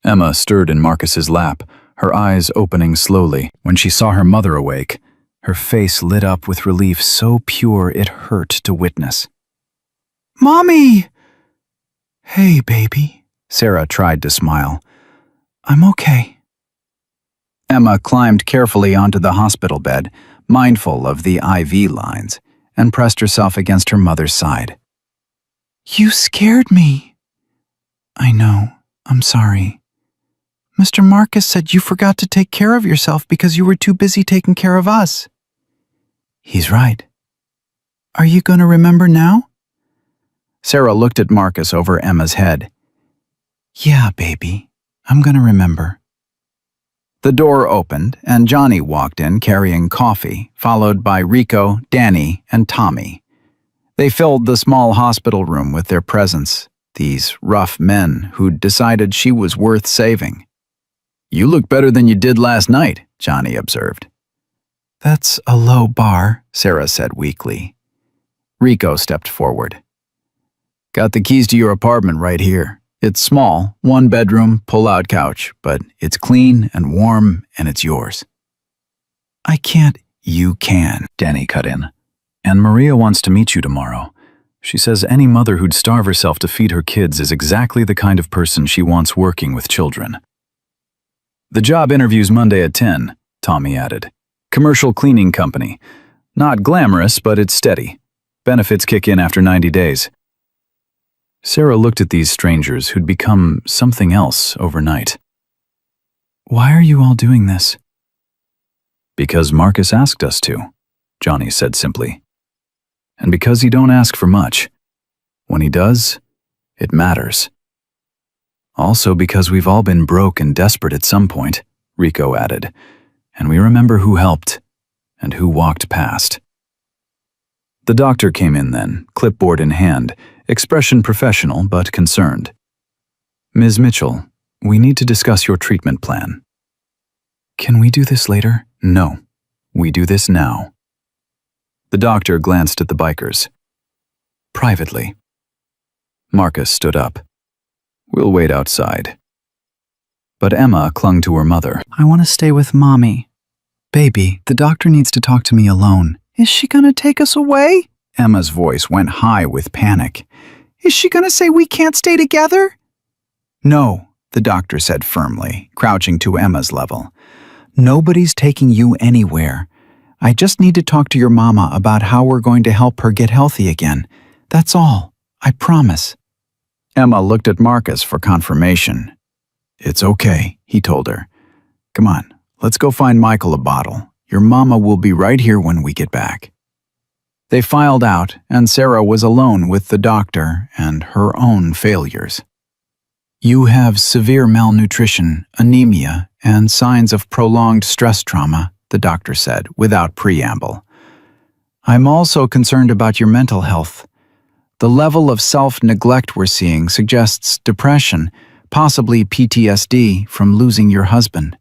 Emma stirred in Marcus's lap, her eyes opening slowly. When she saw her mother awake, her face lit up with relief so pure it hurt to witness. Mommy! Hey, baby, Sarah tried to smile. I'm okay. Emma climbed carefully onto the hospital bed, mindful of the IV lines, and pressed herself against her mother's side. You scared me. I know. I'm sorry. Mr. Marcus said you forgot to take care of yourself because you were too busy taking care of us. He's right. Are you going to remember now? Sarah looked at Marcus over Emma's head. Yeah, baby. I'm going to remember. The door opened, and Johnny walked in carrying coffee, followed by Rico, Danny, and Tommy. They filled the small hospital room with their presence, these rough men who'd decided she was worth saving. You look better than you did last night, Johnny observed. That's a low bar, Sarah said weakly. Rico stepped forward. Got the keys to your apartment right here. It's small, 1-bedroom, pull-out couch, but it's clean and warm and it's yours. I can't. You can, Danny cut in. And Maria wants to meet you tomorrow. She says any mother who'd starve herself to feed her kids is exactly the kind of person she wants working with children. The job interview's Monday at 10, Tommy added. Commercial cleaning company. Not glamorous, but it's steady. Benefits kick in after 90 days. Sarah looked at these strangers who'd become something else overnight. Why are you all doing this? Because Marcus asked us to, Johnny said simply. And because he don't ask for much. When he does, it matters. Also because we've all been broke and desperate at some point, Rico added, and we remember who helped and who walked past. The doctor came in then, clipboard in hand, expression professional but concerned. Ms. Mitchell, we need to discuss your treatment plan. Can we do this later? No, we do this now. The doctor glanced at the bikers. Privately. Marcus stood up. We'll wait outside. But Emma clung to her mother. I want to stay with Mommy. Baby, the doctor needs to talk to me alone. Is she gonna take us away? Emma's voice went high with panic. Is she gonna say we can't stay together? No, the doctor said firmly, crouching to Emma's level. Nobody's taking you anywhere. I just need to talk to your mama about how we're going to help her get healthy again. That's all. I promise. Emma looked at Marcus for confirmation. It's okay, he told her. Come on, let's go find Michael a bottle. Your mama will be right here when we get back. They filed out, and Sarah was alone with the doctor and her own failures. You have severe malnutrition, anemia, and signs of prolonged stress trauma, the doctor said, without preamble. I'm also concerned about your mental health. The level of self-neglect we're seeing suggests depression, possibly PTSD from losing your husband.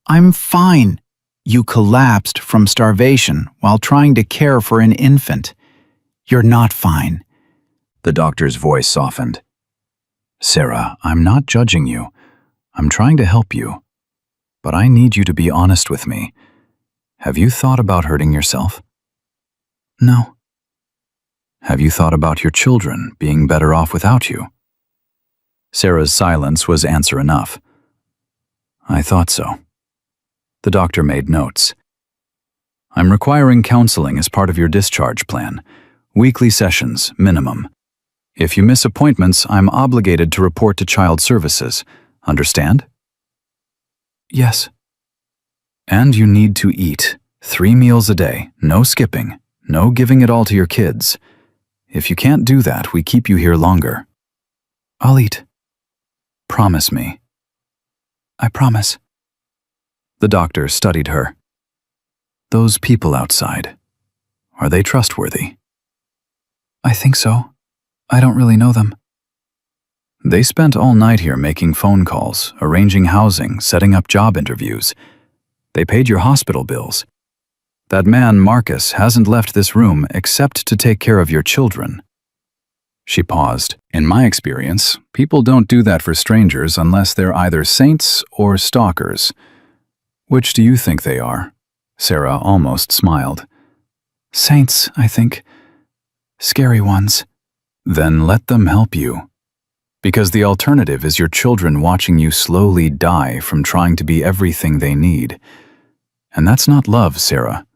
I'm fine. You collapsed from starvation while trying to care for an infant. You're not fine. The doctor's voice softened. Sarah, I'm not judging you. I'm trying to help you. But I need you to be honest with me. Have you thought about hurting yourself? No. Have you thought about your children being better off without you? Sarah's silence was answer enough. I thought so. The doctor made notes. I'm requiring counseling as part of your discharge plan. Weekly sessions, minimum. If you miss appointments, I'm obligated to report to Child Services. Understand? Yes. And you need to eat. 3 meals a day, no skipping, no giving it all to your kids. If you can't do that, we keep you here longer. I'll eat. Promise me. I promise. The doctor studied her. Those people outside, are they trustworthy? I think so. I don't really know them. They spent all night here making phone calls, arranging housing, setting up job interviews. They paid your hospital bills. That man, Marcus, hasn't left this room except to take care of your children. She paused. In my experience, people don't do that for strangers unless they're either saints or stalkers. Which do you think they are? Sarah almost smiled. Saints, I think. Scary ones. Then let them help you. Because the alternative is your children watching you slowly die from trying to be everything they need. And that's not love, Sarah.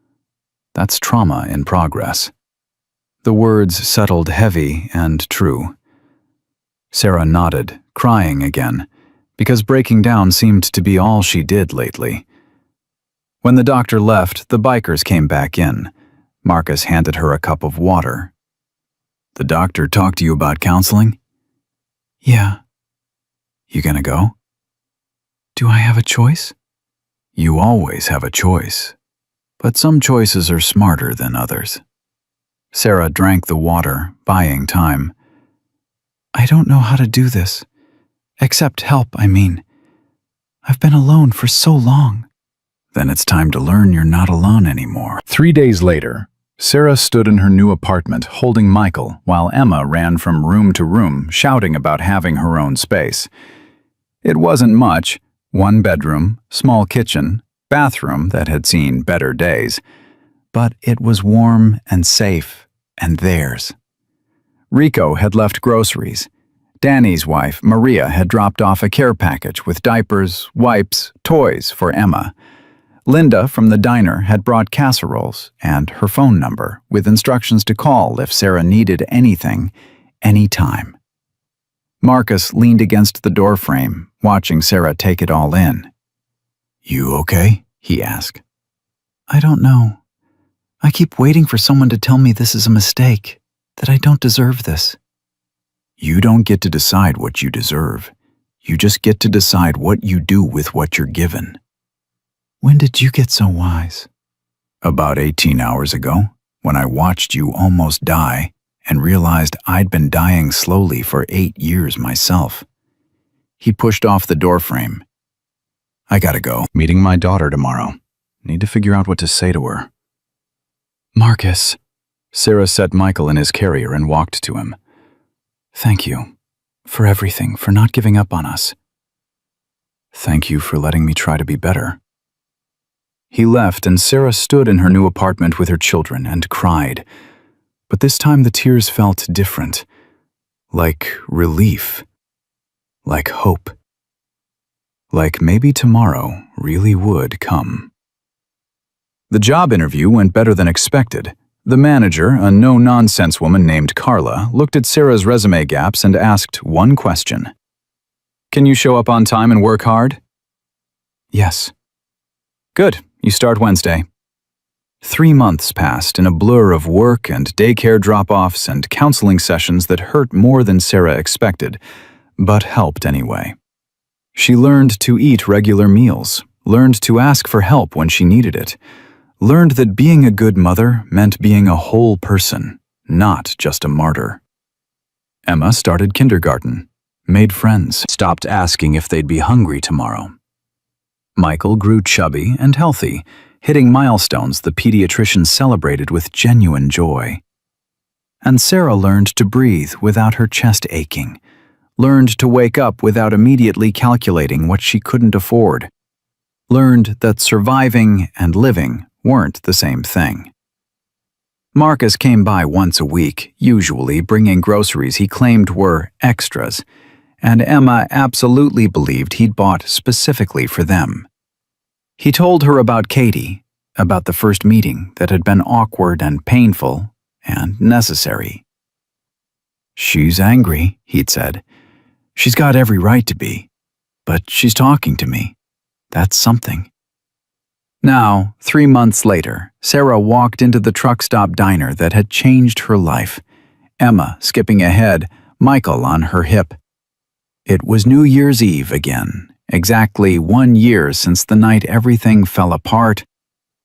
That's trauma in progress. The words settled heavy and true. Sarah nodded, crying again, because breaking down seemed to be all she did lately. When the doctor left, the bikers came back in. Marcus handed her a cup of water. The doctor talked to you about counseling? Yeah. You gonna go? Do I have a choice? You always have a choice. But some choices are smarter than others. Sarah drank the water, buying time. I don't know how to do this. Accept help, I mean. I've been alone for so long. Then it's time to learn you're not alone anymore. 3 days later, Sarah stood in her new apartment holding Michael while Emma ran from room to room shouting about having her own space. It wasn't much: 1 bedroom, small kitchen, bathroom that had seen better days. But it was warm and safe, and theirs. Rico had left groceries. Danny's wife, Maria, had dropped off a care package with diapers, wipes, toys for Emma. Linda from the diner had brought casseroles and her phone number with instructions to call if Sarah needed anything, anytime. Marcus leaned against the doorframe, watching Sarah take it all in. You okay? He asked. I don't know. I keep waiting for someone to tell me this is a mistake, that I don't deserve this. You don't get to decide what you deserve. You just get to decide what you do with what you're given. When did you get so wise? About 18 hours ago, when I watched you almost die and realized I'd been dying slowly for 8 years myself. He pushed off the doorframe. I gotta go. Meeting my daughter tomorrow. Need to figure out what to say to her. Marcus. Sarah set Michael in his carrier and walked to him. Thank you. For everything, for not giving up on us. Thank you for letting me try to be better. He left, and Sarah stood in her new apartment with her children and cried. But this time the tears felt different. Like relief. Like hope. Like maybe tomorrow really would come. The job interview went better than expected. The manager, a no-nonsense woman named Carla, looked at Sarah's resume gaps and asked one question. Can you show up on time and work hard? Yes. Good. You start Wednesday. 3 months passed in a blur of work and daycare drop-offs and counseling sessions that hurt more than Sarah expected, but helped anyway. She learned to eat regular meals, learned to ask for help when she needed it, learned that being a good mother meant being a whole person, not just a martyr. Emma started kindergarten. made friends. Stopped asking if they'd be hungry tomorrow. Michael grew chubby and healthy, hitting milestones the pediatrician celebrated with genuine joy. And Sarah learned to breathe without her chest aching, learned to wake up without immediately calculating what she couldn't afford, learned that surviving and living weren't the same thing. Marcus came by once a week, usually bringing groceries he claimed were extras, and Emma absolutely believed he'd bought specifically for them. He told her about Katie, about the first meeting that had been awkward and painful and necessary. "She's angry," he'd said. "She's got every right to be, but she's talking to me. That's something." Now, 3 months later, Sarah walked into the truck stop diner that had changed her life, Emma skipping ahead, Michael on her hip. It was New Year's Eve again, exactly 1 year since the night everything fell apart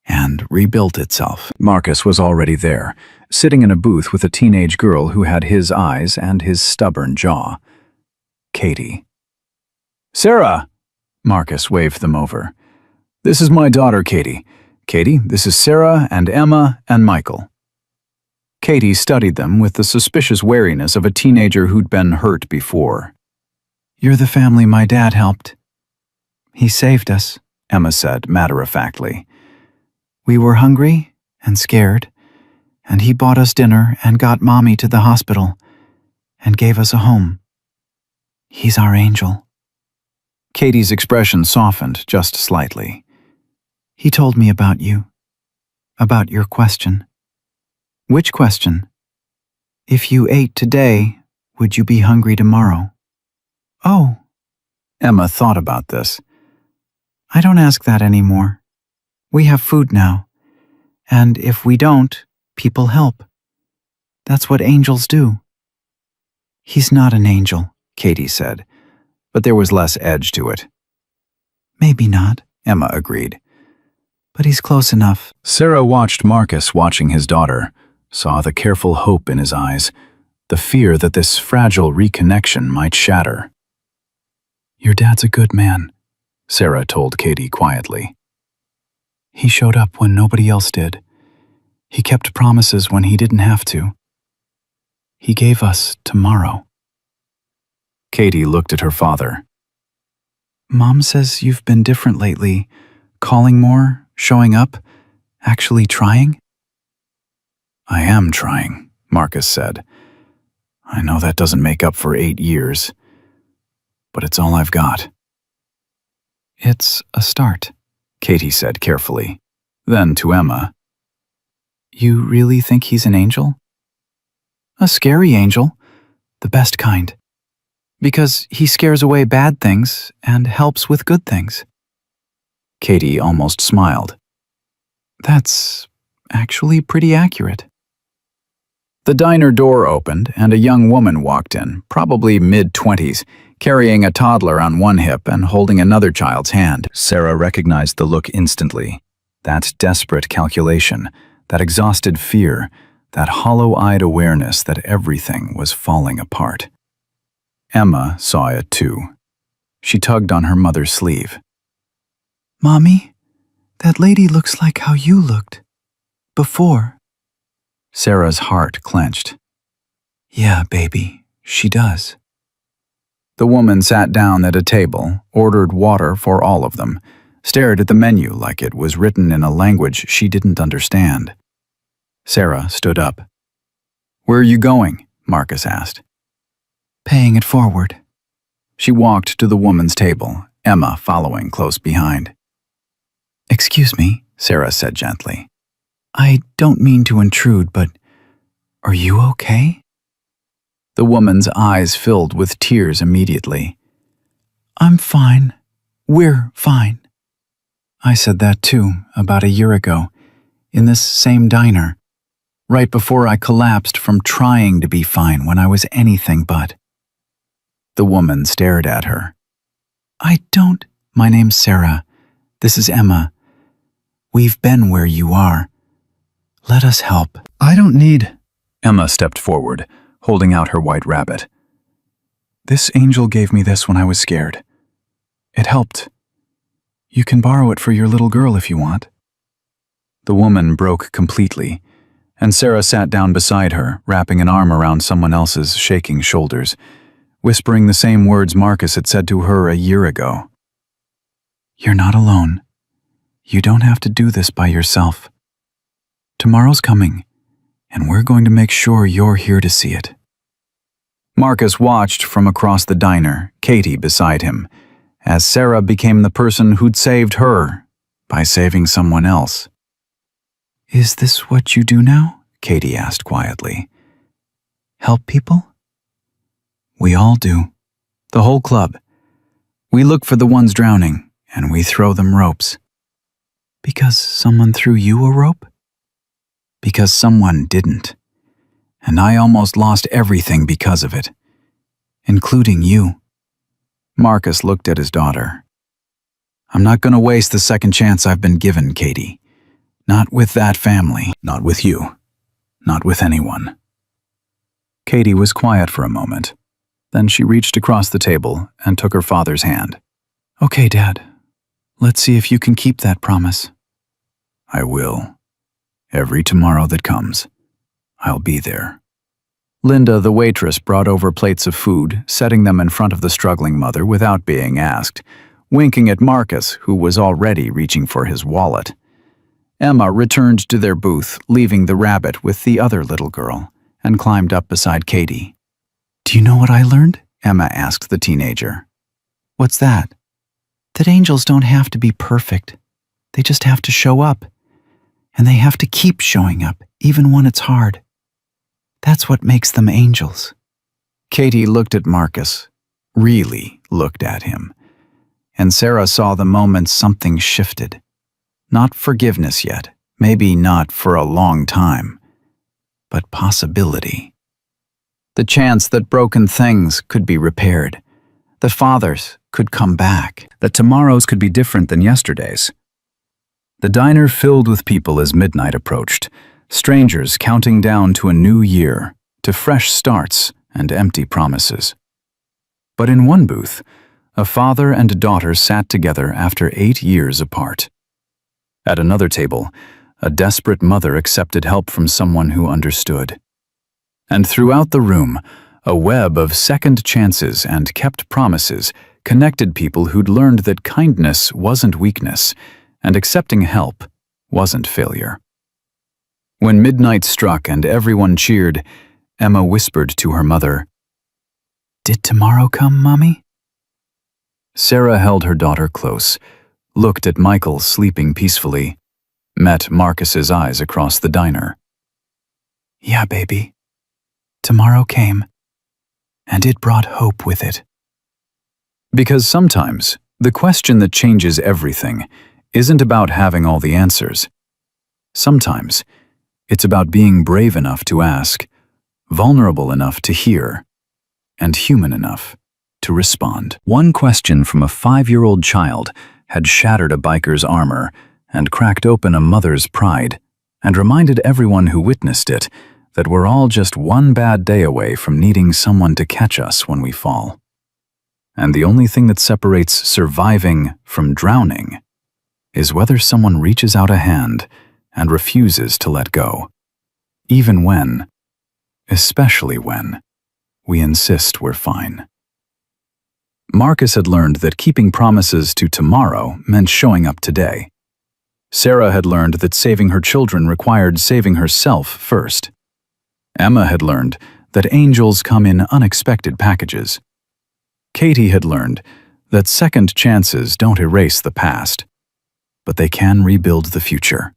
and rebuilt itself. Marcus was already there, sitting in a booth with a teenage girl who had his eyes and his stubborn jaw. Katie. "Sarah!" Marcus waved them over. "This is my daughter, Katie. Katie, this is Sarah and Emma and Michael." Katie studied them with the suspicious wariness of a teenager who'd been hurt before. You're the family my dad helped. He saved us, Emma said matter-of-factly. We were hungry and scared, and he bought us dinner and got Mommy to the hospital and gave us a home. He's our angel. Katie's expression softened just slightly. He told me about you, about your question. Which question? If you ate today, would you be hungry tomorrow? Oh, Emma thought about this. I don't ask that anymore. We have food now, and if we don't, people help. That's what angels do. He's not an angel, Katie said, but there was less edge to it. Maybe not, Emma agreed, but he's close enough. Sarah watched Marcus watching his daughter, saw the careful hope in his eyes, the fear that this fragile reconnection might shatter. Your dad's a good man, Sarah told Katie quietly. He showed up when nobody else did. He kept promises when he didn't have to. He gave us tomorrow. Katie looked at her father. Mom says you've been different lately, calling more, showing up, actually trying? I am trying, Marcus said. I know that doesn't make up for 8 years, but it's all I've got. It's a start, Katie said carefully. Then to Emma. You really think he's an angel? A scary angel, the best kind. Because he scares away bad things and helps with good things. Katie almost smiled. That's actually pretty accurate. The diner door opened and a young woman walked in, probably mid-20s, carrying a toddler on one hip and holding another child's hand. Sarah recognized the look instantly. That desperate calculation, that exhausted fear, that hollow-eyed awareness that everything was falling apart. Emma saw it too. She tugged on her mother's sleeve. Mommy, that lady looks like how you looked. Before. Sarah's heart clenched. Yeah, baby, she does. The woman sat down at a table, ordered water for all of them, stared at the menu like it was written in a language she didn't understand. Sarah stood up. Where are you going? Marcus asked. Paying it forward. She walked to the woman's table, Emma following close behind. Excuse me, Sarah said gently. I don't mean to intrude, but are you okay? The woman's eyes filled with tears immediately. I'm fine. We're fine. I said that too, about a year ago, in this same diner, right before I collapsed from trying to be fine when I was anything but. The woman stared at her. My name's Sarah. This is Emma. We've been where you are. Let us help. I don't need... Emma stepped forward, holding out her white rabbit. This angel gave me this when I was scared. It helped. You can borrow it for your little girl if you want." The woman broke completely, and Sarah sat down beside her, wrapping an arm around someone else's shaking shoulders, whispering the same words Marcus had said to her a year ago. "You're not alone. You don't have to do this by yourself. Tomorrow's coming, and we're going to make sure you're here to see it." Marcus watched from across the diner, Katie beside him, as Sarah became the person who'd saved her by saving someone else. "Is this what you do now?" Katie asked quietly. "Help people?" "We all do. The whole club. We look for the ones drowning, and we throw them ropes." "Because someone threw you a rope?" "Because someone didn't. And I almost lost everything because of it. Including you." Marcus looked at his daughter. "I'm not going to waste the second chance I've been given, Katie. Not with that family. Not with you. Not with anyone." Katie was quiet for a moment. Then she reached across the table and took her father's hand. "Okay, Dad. Let's see if you can keep that promise." "I will. Every tomorrow that comes, I'll be there." Linda, the waitress, brought over plates of food, setting them in front of the struggling mother without being asked, winking at Marcus, who was already reaching for his wallet. Emma returned to their booth, leaving the rabbit with the other little girl, and climbed up beside Katie. "Do you know what I learned?" Emma asked the teenager. "What's that?" "That angels don't have to be perfect. They just have to show up. And they have to keep showing up, even when it's hard. That's what makes them angels." Katie looked at Marcus, really looked at him, and Sarah saw the moment something shifted. Not forgiveness yet, maybe not for a long time, but possibility. The chance that broken things could be repaired, that fathers could come back, that tomorrows could be different than yesterday's. The diner filled with people as midnight approached, strangers counting down to a new year, to fresh starts and empty promises. But in one booth, a father and a daughter sat together after 8 years apart. At another table, a desperate mother accepted help from someone who understood. And throughout the room, a web of second chances and kept promises connected people who'd learned that kindness wasn't weakness, and accepting help wasn't failure. When midnight struck and everyone cheered, Emma whispered to her mother, "Did tomorrow come, Mommy?" Sarah held her daughter close, looked at Michael sleeping peacefully, met Marcus's eyes across the diner. "Yeah, baby. Tomorrow came, and it brought hope with it." Because sometimes the question that changes everything isn't about having all the answers. Sometimes it's about being brave enough to ask, vulnerable enough to hear, and human enough to respond. One question from a 5-year-old child had shattered a biker's armor and cracked open a mother's pride, and reminded everyone who witnessed it that we're all just one bad day away from needing someone to catch us when we fall. And the only thing that separates surviving from drowning is whether someone reaches out a hand and refuses to let go, even when, especially when, we insist we're fine. Marcus had learned that keeping promises to tomorrow meant showing up today. Sarah had learned that saving her children required saving herself first. Emma had learned that angels come in unexpected packages. Katie had learned that second chances don't erase the past, but they can rebuild the future.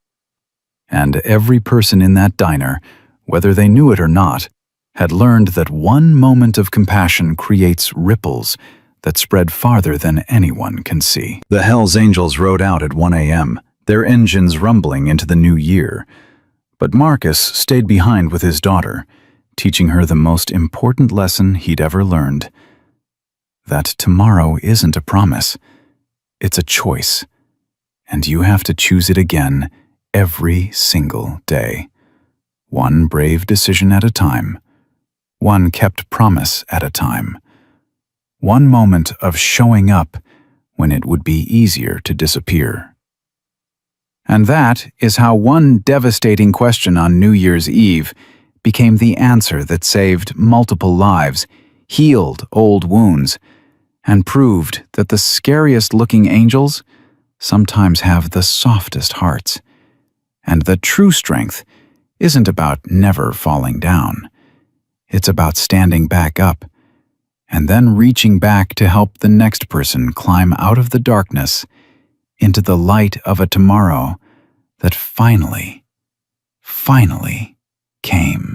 And every person in that diner, whether they knew it or not, had learned that one moment of compassion creates ripples that spread farther than anyone can see. The hellsangels rode out at 1 a.m., their engines rumbling into the new year. But Marcus stayed behind with his daughter, teaching her the most important lesson he'd ever learned. That tomorrow isn't a promise, it's a choice. And you have to choose it again every single day. One brave decision at a time, one kept promise at a time, One moment of showing up when it would be easier to disappear. And that is how one devastating question on New Year's Eve became the answer that saved multiple lives, healed old wounds, and proved that the scariest-looking angels sometimes have the softest hearts. And the true strength isn't about never falling down. It's about standing back up and then reaching back to help the next person climb out of the darkness into the light of a tomorrow that finally came.